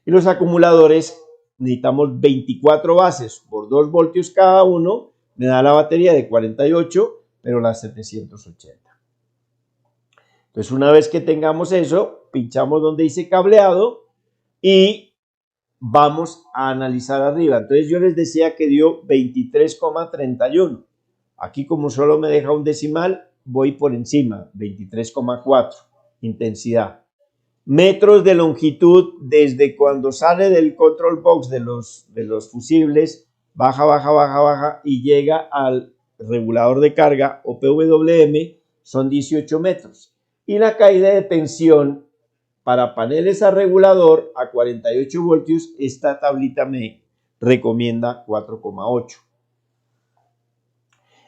Y los acumuladores, necesitamos 24 bases por 2 voltios cada uno, me da la batería de 48, pero las 780. Entonces, una vez que tengamos eso, pinchamos donde dice cableado y vamos a analizar arriba. Entonces, yo les decía que dio 23,31. Aquí, como solo me deja un decimal, voy por encima, 23,4, intensidad. Metros de longitud desde cuando sale del control box de los fusibles, baja, baja, baja, baja y llega al regulador de carga o PWM, son 18 metros. Y la caída de tensión para paneles a regulador a 48 voltios, esta tablita me recomienda 4,8.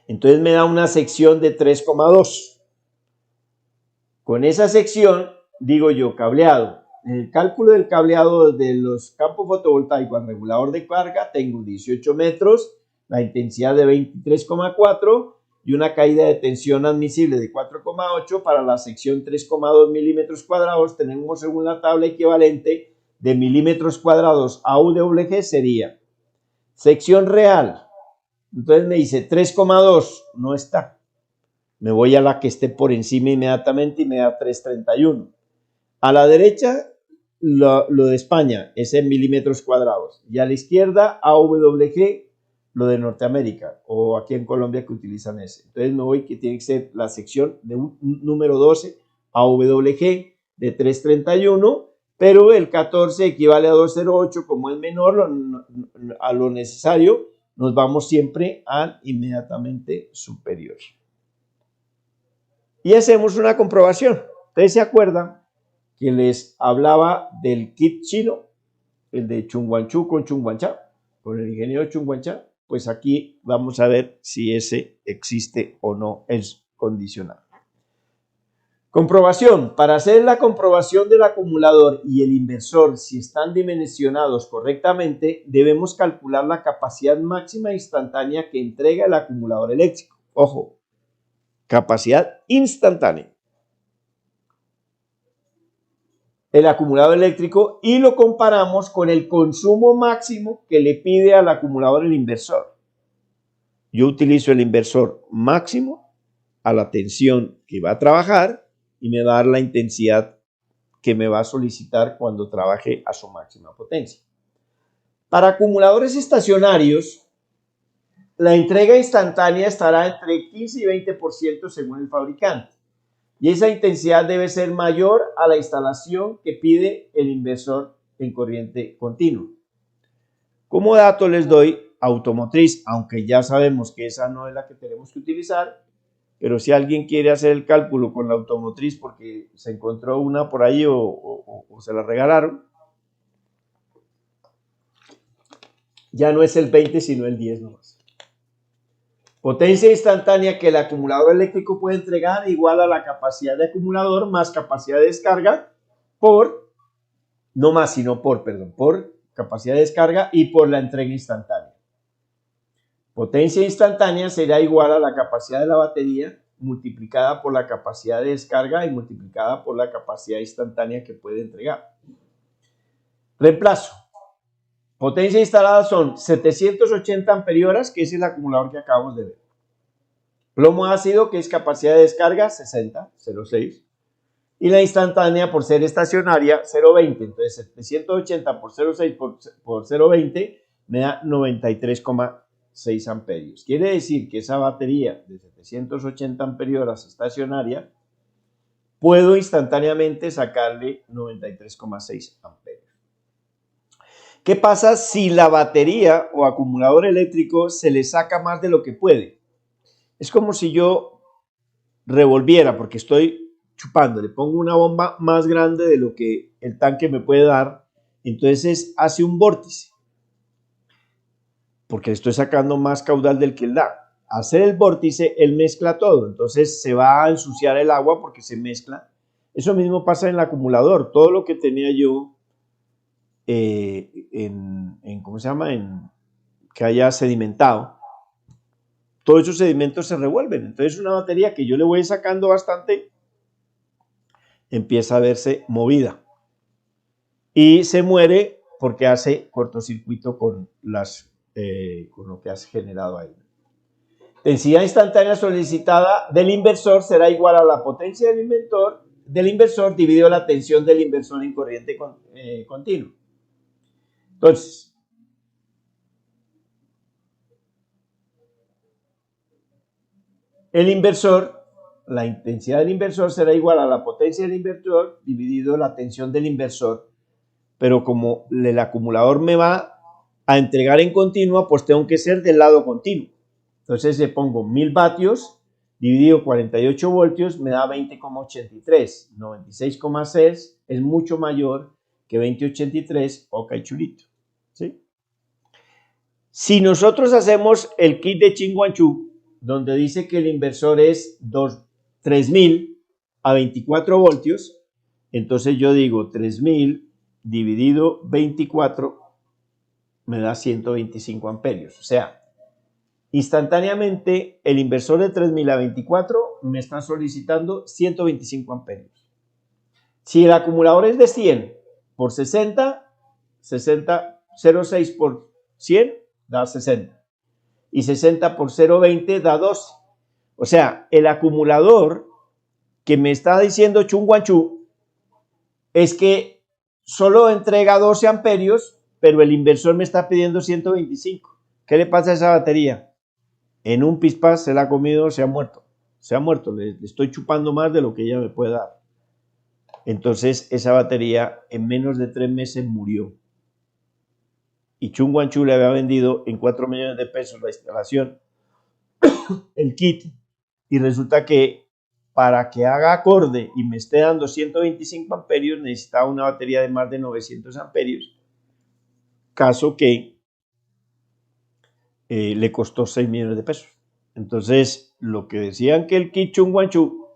Entonces me da una sección de 3,2. Con esa sección, digo yo, cableado. En el cálculo del cableado de los campos fotovoltaicos al regulador de carga, tengo 18 metros, la intensidad de 23,4 y una caída de tensión admisible de 4,8. Para la sección 3,2 milímetros cuadrados, tenemos según la tabla equivalente de milímetros cuadrados a UWG sería sección real. Entonces me dice 3,2, no está. Me voy a la que esté por encima inmediatamente y me da 3,31. A la derecha, lo de España es en milímetros cuadrados. Y a la izquierda, AWG, lo de Norteamérica, o aquí en Colombia que utilizan ese. Entonces me voy que tiene que ser la sección de número 12, AWG, de 3,31, pero el 14 equivale a 2,08, como es menor a lo necesario, nos vamos siempre al inmediatamente superior. Y hacemos una comprobación. Ustedes se acuerdan que les hablaba del kit chino, el de Chungguanchu con Chungguancha, con el ingeniero Chungguancha. Pues aquí vamos a ver si ese existe o no, es condicional. Comprobación. Para hacer la comprobación del acumulador y el inversor, si están dimensionados correctamente, debemos calcular la capacidad máxima instantánea que entrega el acumulador eléctrico. Ojo, capacidad instantánea. El acumulador eléctrico y lo comparamos con el consumo máximo que le pide al acumulador el inversor. Yo utilizo el inversor máximo a la tensión que va a trabajar y me va a dar la intensidad que me va a solicitar cuando trabaje a su máxima potencia. Para acumuladores estacionarios, la entrega instantánea estará entre 15 y 20% según el fabricante. Y esa intensidad debe ser mayor a la instalación que pide el inversor en corriente continua. Como dato les doy automotriz, aunque ya sabemos que esa no es la que tenemos que utilizar, pero si alguien quiere hacer el cálculo con la automotriz porque se encontró una por ahí o se la regalaron, ya no es el 20 sino el 10 nomás. Potencia instantánea que el acumulador eléctrico puede entregar igual a la capacidad de acumulador más capacidad de descarga por capacidad de descarga y por la entrega instantánea. Potencia instantánea será igual a la capacidad de la batería multiplicada por la capacidad de descarga y multiplicada por la capacidad instantánea que puede entregar. Reemplazo. Potencia instalada son 780 amperihoras, que es el acumulador que acabamos de ver. Plomo ácido, que es capacidad de descarga, 60, 0,6. Y la instantánea, por ser estacionaria, 0,20. Entonces, 780 por 0,6 por 0,20 me da 93,6 amperios. Quiere decir que esa batería de 780 amperihoras estacionaria, puedo instantáneamente sacarle 93,6 amperios. ¿Qué pasa si la batería o acumulador eléctrico se le saca más de lo que puede? Es como si yo revolviera, porque estoy chupando, le pongo una bomba más grande de lo que el tanque me puede dar, entonces hace un vórtice, porque le estoy sacando más caudal del que él da. Al hacer el vórtice, él mezcla todo, entonces se va a ensuciar el agua porque se mezcla. Eso mismo pasa en el acumulador, todo lo que tenía yo ¿cómo se llama? Que haya sedimentado, todos esos sedimentos se revuelven. Entonces una batería que yo le voy sacando bastante empieza a verse movida y se muere porque hace cortocircuito con lo que has generado ahí. Densidad instantánea solicitada del inversor será igual a la potencia del inversor dividido la tensión del inversor en corriente continua. Entonces, el inversor, la intensidad del inversor será igual a la potencia del inversor dividido la tensión del inversor, pero como el acumulador me va a entregar en continua, pues tengo que ser del lado continuo. Entonces le pongo 1000 vatios dividido 48 voltios, me da 20,83. 96,6 es mucho mayor que 20,83, ok, chulito. ¿Sí? Si nosotros hacemos el kit de Chinguanchu, donde dice que el inversor es 3000 a 24 voltios, entonces yo digo 3000 dividido 24 me da 125 amperios. O sea, instantáneamente el inversor de 3000 a 24 me está solicitando 125 amperios. Si el acumulador es de 100 por 60, 0,6 por 100 da 60. Y 60 por 0,20 da 12. O sea, el acumulador que me está diciendo Chunguanchu es que solo entrega 12 amperios, pero el inversor me está pidiendo 125. ¿Qué le pasa a esa batería? En un pispás se la ha comido, se ha muerto. Se ha muerto, le estoy chupando más de lo que ella me puede dar. Entonces esa batería en menos de 3 meses murió. Y Chunguanchu le había vendido en 4 millones de pesos la instalación, el kit, y resulta que para que haga acorde y me esté dando 125 amperios necesitaba una batería de más de 900 amperios, caso que le costó 6 millones de pesos. Entonces, lo que decían que el kit Chunguanchu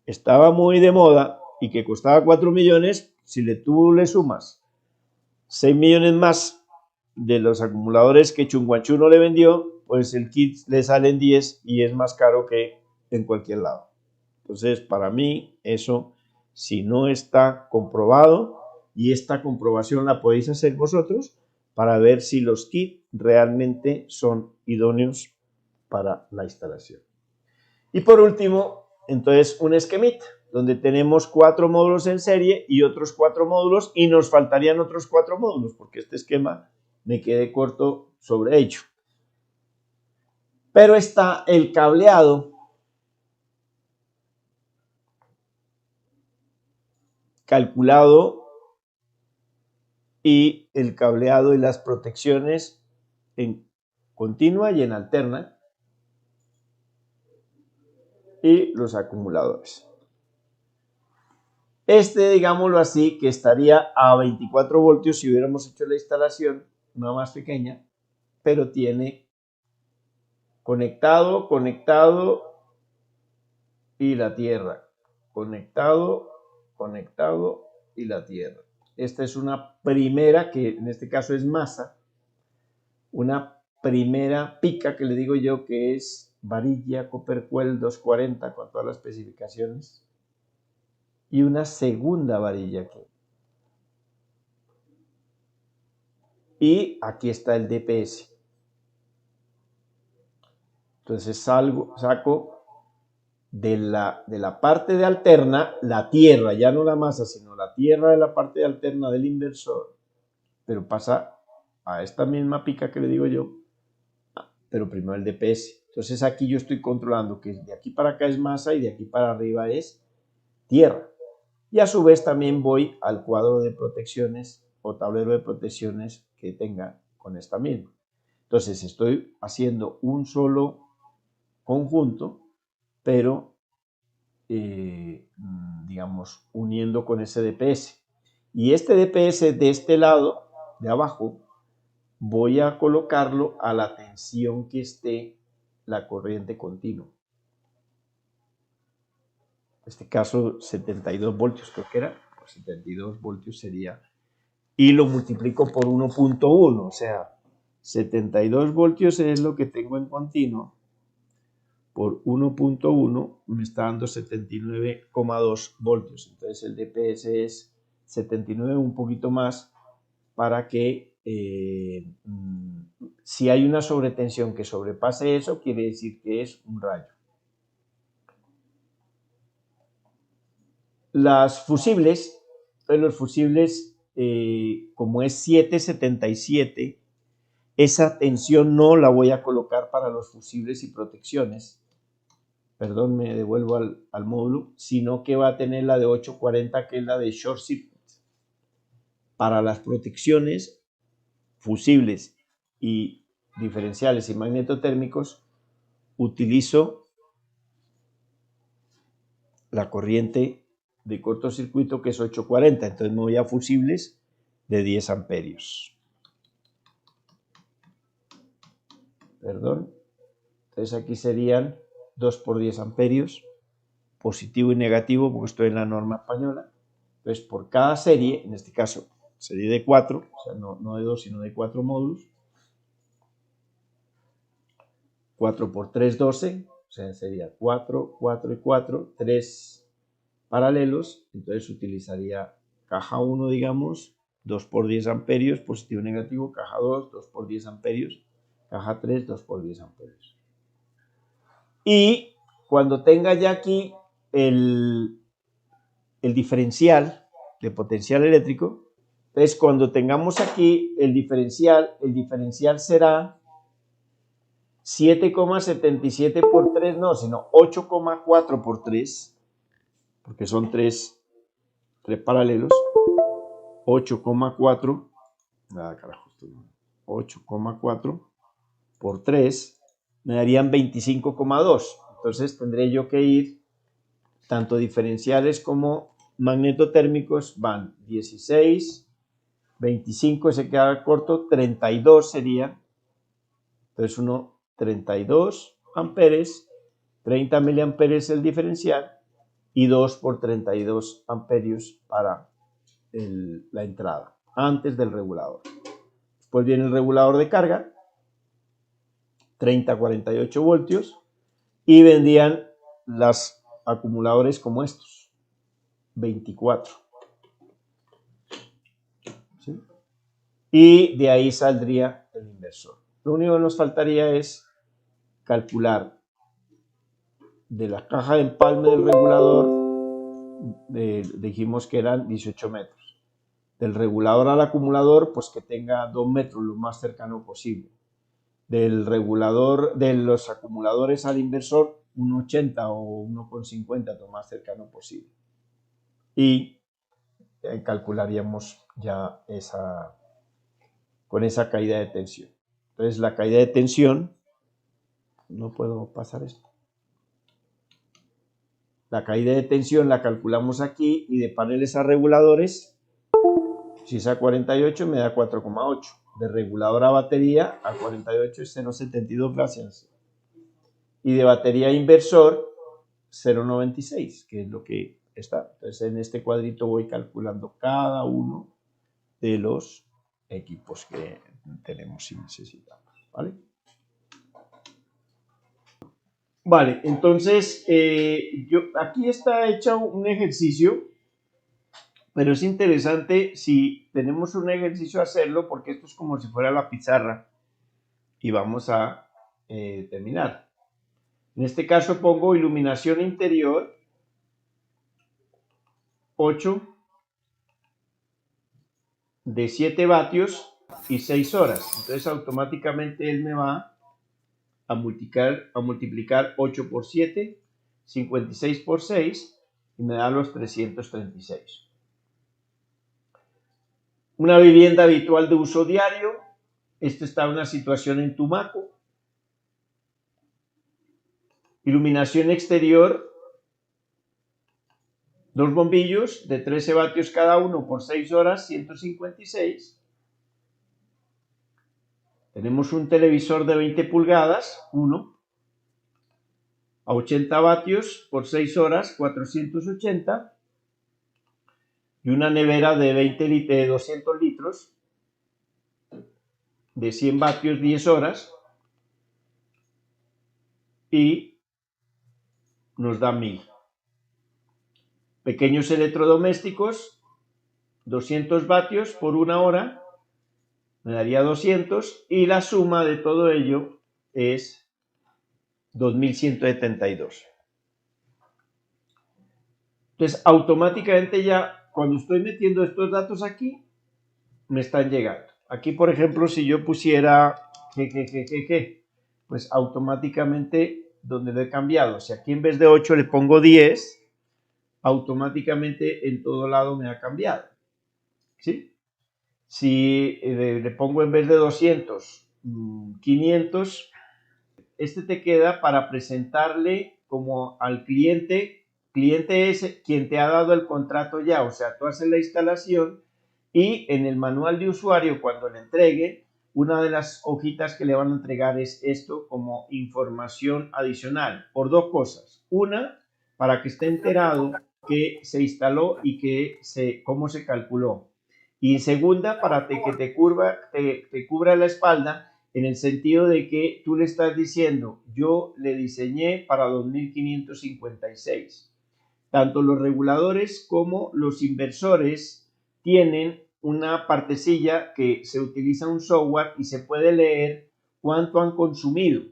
estaba muy de moda y que costaba 4 millones, si tú le sumas 6 millones más de los acumuladores que Chunguanchu no le vendió, pues el kit le sale en 10 y es más caro que en cualquier lado. Entonces, para mí, eso, si no está comprobado, y esta comprobación la podéis hacer vosotros para ver si los kits realmente son idóneos para la instalación. Y por último, entonces, un esquemita, donde tenemos 4 módulos en serie y otros 4 módulos, y nos faltarían otros 4 módulos, porque este esquema me quedé corto sobre ello. Pero está el cableado calculado y el cableado y las protecciones en continua y en alterna y los acumuladores. Este, digámoslo así, que estaría a 24 voltios si hubiéramos hecho la instalación, una más pequeña, pero tiene conectado y la tierra, conectado y la tierra. Esta es una primera, que en este caso es masa, una primera pica que le digo yo que es varilla Copperquel 240 con todas las especificaciones, y una segunda varilla aquí. Y aquí está el DPS. Entonces saco de la parte de alterna la tierra, ya no la masa, sino la tierra de la parte de alterna del inversor, pero pasa a esta misma pica que le digo yo, pero primero el DPS. Entonces aquí yo estoy controlando que de aquí para acá es masa y de aquí para arriba es tierra. Y a su vez también voy al cuadro de protecciones o tablero de protecciones que tenga con esta misma. Entonces estoy haciendo un solo conjunto, pero digamos uniendo con ese DPS. Y este DPS de este lado, de abajo, voy a colocarlo a la tensión que esté la corriente continua. En este caso 72 voltios creo que era, pues 72 voltios sería, y lo multiplico por 1.1, o sea, 72 voltios es lo que tengo en continuo, por 1.1 me está dando 79,2 voltios, entonces el DPS es 79, un poquito más, para que si hay una sobretensión que sobrepase eso, quiere decir que es un rayo. Las fusibles, entonces los fusibles, como es 777, esa tensión no la voy a colocar para los fusibles y protecciones, perdón, me devuelvo al módulo, sino que va a tener la de 840, que es la de short circuit. Para las protecciones, fusibles y diferenciales y magnetotérmicos, utilizo la corriente de cortocircuito, que es 840, entonces me voy a fusibles de 10 amperios. Perdón, entonces aquí serían 2 por 10 amperios, positivo y negativo, porque estoy en la norma española. Entonces, por cada serie, en este caso, serie de 4, o sea, no de 2, sino de 4 módulos, 4 por 3, 12, o sea, sería 4, 4 y 4, 3 paralelos, entonces utilizaría caja 1, digamos, 2 por 10 amperios, positivo y negativo, caja 2, 2 por 10 amperios, caja 3, 2 por 10 amperios. Y cuando tenga ya aquí el diferencial de potencial eléctrico, entonces cuando tengamos aquí el diferencial será 7,77 por 3, no, sino 8,4 por 3, porque son 3 paralelos, 8,4, nada carajo, 8,4 por 3 me darían 25,2. Entonces tendré yo que ir, tanto diferenciales como magnetotérmicos van 16, 25 se queda corto, 32 sería, entonces 32 amperes, 30 miliamperes el diferencial y 2 por 32 amperios para la entrada, antes del regulador. Después viene el regulador de carga, 30 48 voltios, y vendrían los acumuladores como estos, 24. ¿Sí? Y de ahí saldría el inversor. Lo único que nos faltaría es calcular de la caja de empalme del regulador, dijimos que eran 18 metros. Del regulador al acumulador, pues que tenga 2 metros lo más cercano posible. Del regulador, de los acumuladores al inversor, 1,80 o 1,50 lo más cercano posible. Y calcularíamos ya con esa caída de tensión. Entonces la caída de tensión, no puedo pasar esto. La caída de tensión la calculamos aquí, y de paneles a reguladores, si es a 48 me da 4,8. De regulador a batería a 48 es 0,72, gracias. Y de batería a inversor 0,96, que es lo que está. Entonces en este cuadrito voy calculando cada uno de los equipos que tenemos y necesitamos, ¿vale? Vale, entonces aquí está hecho un ejercicio, pero es interesante si tenemos un ejercicio hacerlo, porque esto es como si fuera la pizarra y vamos a terminar. En este caso pongo iluminación interior 8 de 7 vatios y 6 horas. Entonces automáticamente él me va a multiplicar 8 por 7, 56 por 6, y me da los 336. Una vivienda habitual de uso diario. Esto está en una situación en Tumaco. Iluminación exterior, 2 bombillos de 13 vatios cada uno por 6 horas, 156. Tenemos un televisor de 20 pulgadas, 1, a 80 vatios por 6 horas, 480. Y una nevera de 200 litros, de 100 vatios, 10 horas. Y nos da 1000. Pequeños electrodomésticos, 200 vatios por 1 hora, me daría 200, y la suma de todo ello es 2172. Entonces, automáticamente ya, cuando estoy metiendo estos datos aquí, me están llegando. Aquí, por ejemplo, si yo pusiera pues automáticamente, donde lo he cambiado, si aquí en vez de 8 le pongo 10, automáticamente en todo lado me ha cambiado. ¿Sí? Si le pongo en vez de 200, 500, este te queda para presentarle como al cliente. Cliente es quien te ha dado el contrato ya, o sea, tú haces la instalación y en el manual de usuario, cuando le entregue, una de las hojitas que le van a entregar es esto como información adicional, por 2 cosas. Una, para que esté enterado que se instaló y cómo se calculó. Y segunda, para que te cubra la espalda, en el sentido de que tú le estás diciendo, yo le diseñé para 2556. Tanto los reguladores como los inversores tienen una partecilla que se utiliza un software y se puede leer cuánto han consumido.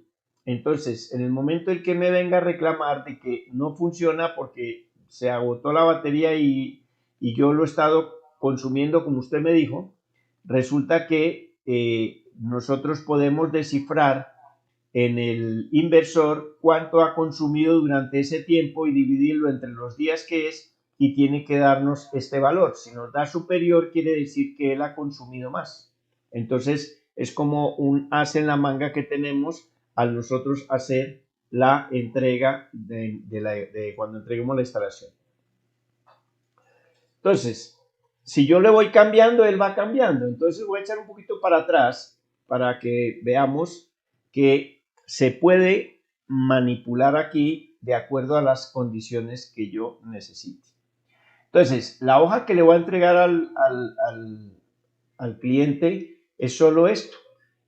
Entonces, en el momento en que me venga a reclamar de que no funciona porque se agotó la batería y yo lo he estado consumiendo como usted me dijo, resulta que nosotros podemos descifrar en el inversor cuánto ha consumido durante ese tiempo y dividirlo entre los días que es, y tiene que darnos este valor. Si nos da superior, quiere decir que él ha consumido más. Entonces, es como un as en la manga que tenemos al nosotros hacer la entrega de cuando entreguemos la instalación. Entonces, si yo le voy cambiando, él va cambiando. Entonces voy a echar un poquito para atrás para que veamos que se puede manipular aquí de acuerdo a las condiciones que yo necesite. Entonces, la hoja que le voy a entregar al cliente es solo esto.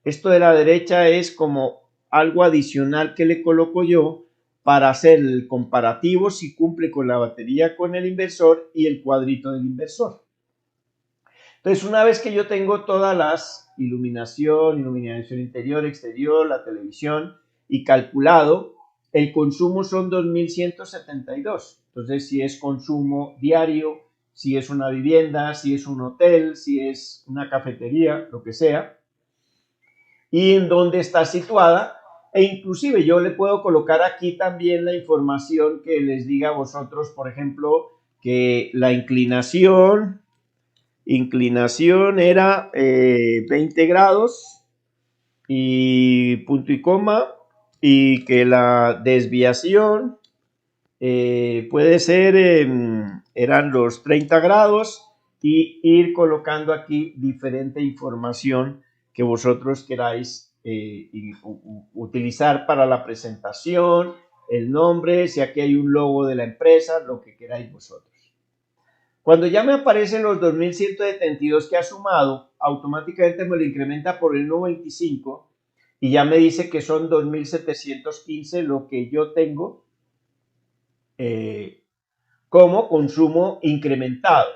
Esto de la derecha es como algo adicional que le coloco yo para hacer el comparativo si cumple con la batería con el inversor y el cuadrito del inversor. Entonces, una vez que yo tengo todas las iluminación interior, exterior, la televisión y calculado, el consumo son 2172. Entonces, si es consumo diario, si es una vivienda, si es un hotel, si es una cafetería, lo que sea, y en dónde está situada, e inclusive yo le puedo colocar aquí también la información que les diga a vosotros, por ejemplo, que la inclinación era 20 grados y punto y coma, y que la desviación puede ser, eran los 30 grados, y ir colocando aquí diferente información que vosotros queráis utilizar para la presentación, el nombre, si aquí hay un logo de la empresa, lo que queráis vosotros. Cuando ya me aparecen los 2172 que ha sumado, automáticamente me lo incrementa por el 1.25 y ya me dice que son 2715 lo que yo tengo como consumo incrementado.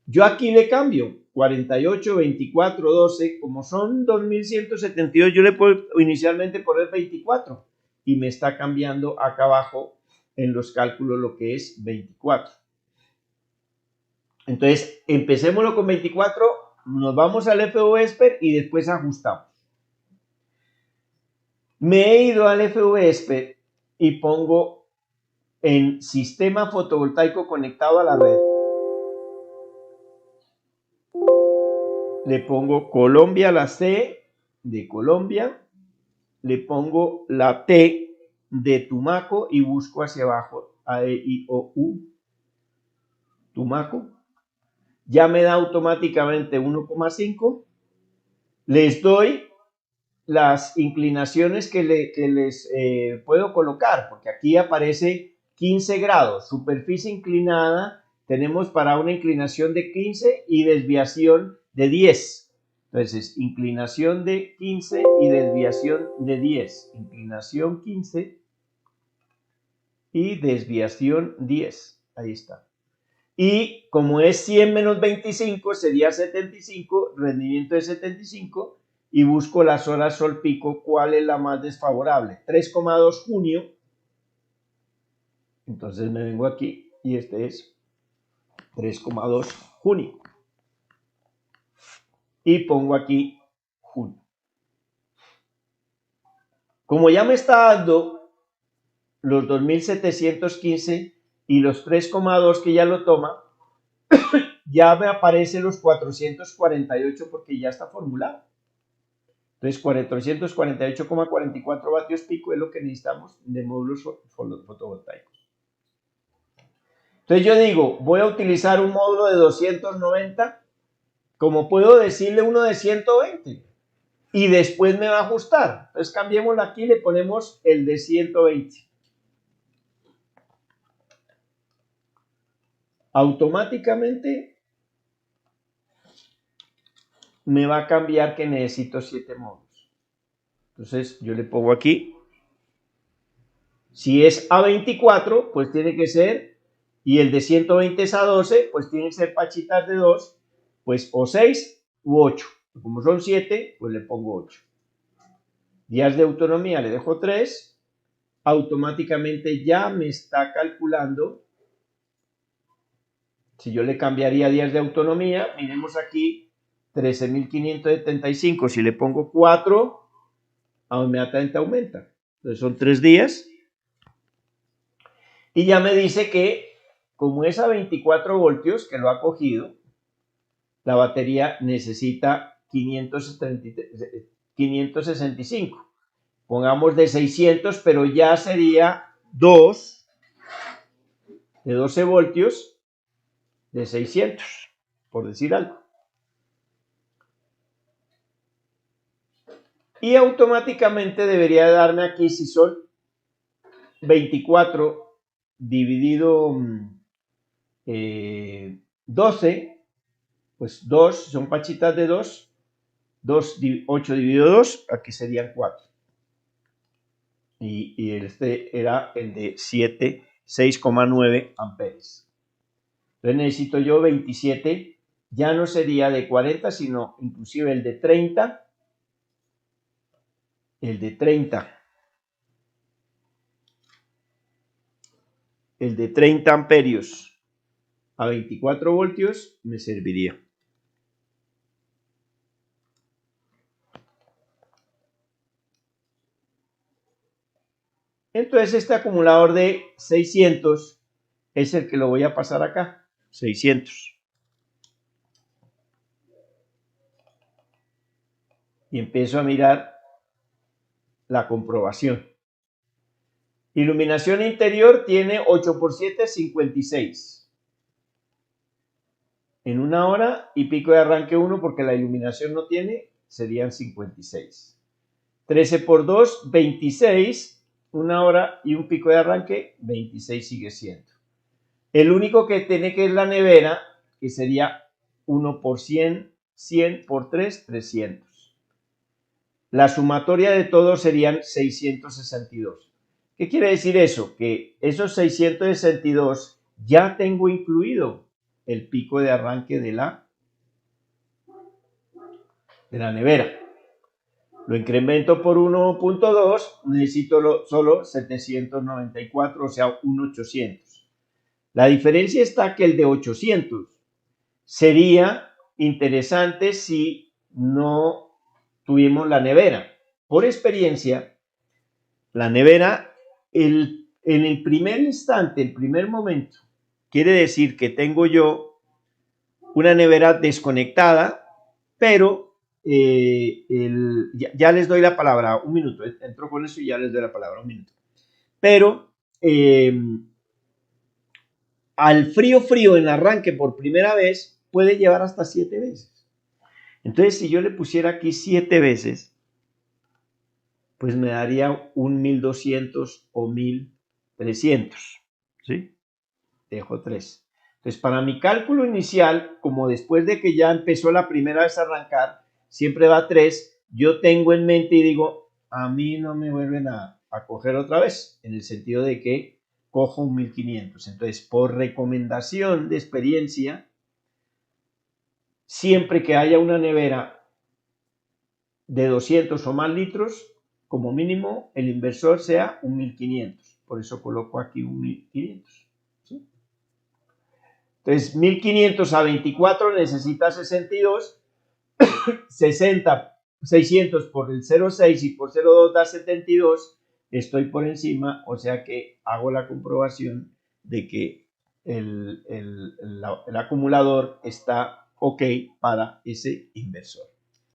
Yo aquí le cambio 48, 24, 12, como son 2172, yo le puedo inicialmente poner 24 y me está cambiando acá abajo en los cálculos lo que es 24. Entonces, empecémoslo con 24, nos vamos al FVSPER y después ajustamos. Me he ido al FVSPER y pongo en sistema fotovoltaico conectado a la red. le pongo Colombia, la C de Colombia, le pongo la T de Tumaco y busco hacia abajo A, E, I, O, U, Tumaco. Ya me da automáticamente 1,5. Les doy las inclinaciones que les puedo colocar, porque aquí aparece 15 grados, superficie inclinada, tenemos para una inclinación de 15 y desviación de 10. Entonces, inclinación de 15 y desviación de 10. Inclinación 15 y desviación 10. Ahí está. Y como es 100 menos 25, sería 75, rendimiento de 75, y busco las horas sol pico, ¿cuál es la más desfavorable? 3,2 junio. Entonces me vengo aquí y este es 3,2 junio. Y pongo aquí junio. Como ya me está dando los 2715 y los 3,2 que ya lo toma, ya me aparecen los 448 porque ya está formulado. Entonces, 448,44 vatios pico es lo que necesitamos de módulos fotovoltaicos. Entonces yo digo, voy a utilizar un módulo de 290, como puedo decirle uno de 120, y después me va a ajustar. Entonces cambiémoslo aquí y le ponemos el de 120. Automáticamente me va a cambiar que necesito 7 módulos. Entonces yo le pongo aquí, si es A24, pues tiene que ser, y el de 120 es A12, pues tiene que ser pachitas de 2, pues o 6 u 8. Como son 7, pues le pongo 8. Días de autonomía le dejo 3. Automáticamente ya me está calculando. Si yo le cambiaría días de autonomía, miremos aquí, 13.575. Si le pongo 4, inmediatamente aumenta. Entonces son 3 días. Y ya me dice que, como es a 24 voltios que lo ha cogido, la batería necesita 565. Pongamos de 600, pero ya sería 2 de 12 voltios de 600, por decir algo. Y automáticamente debería darme aquí, si son 24 dividido 12, pues 2, son pachitas de 2, 8 dividido 2, aquí serían 4. Y este era el de 6,9 amperes. Entonces necesito yo 27, ya no sería de 40, sino inclusive el de 30, el de 30 amperios a 24 voltios me serviría. Entonces este acumulador de 600 es el que lo voy a pasar acá, 600. Y empiezo a mirar la comprobación. Iluminación interior tiene 8 por 7, 56. En una hora y pico de arranque 1, porque la iluminación no tiene, serían 56. 13 por 2, 26. Una hora y un pico de arranque, 26 sigue siendo. El único que tiene que es la nevera, que sería 1 por 100, 100 por 3, 300. La sumatoria de todos serían 662. ¿Qué quiere decir eso? Que esos 662 ya tengo incluido el pico de arranque de la nevera. Lo incremento por 1.2, necesito solo 794, o sea, 1.800. La diferencia está que el de 800 sería interesante si no tuvimos la nevera. Por experiencia, la nevera, en el primer instante, el primer momento, quiere decir que tengo yo una nevera desconectada pero ya les doy la palabra, un minuto, entro con eso y ya les doy la palabra, un minuto. Pero al frío en arranque por primera vez puede llevar hasta 7 veces. Entonces, si yo le pusiera aquí 7 veces, pues me daría un 1200 o 1300, ¿sí? Dejo 3. Entonces, para mi cálculo inicial, como después de que ya empezó la primera vez a arrancar, siempre va 3, yo tengo en mente y digo, a mí no me vuelven a coger otra vez, en el sentido de que cojo un 1500. Entonces, por recomendación de experiencia, siempre que haya una nevera de 200 o más litros, como mínimo el inversor sea un 1500. Por eso coloco aquí un 1500. ¿Sí? Entonces, 1500 a 24 necesita 62, 60, 600 por el 0,6 y por 0,2 da 72. Estoy por encima, o sea que hago la comprobación de que el acumulador está ok para ese inversor.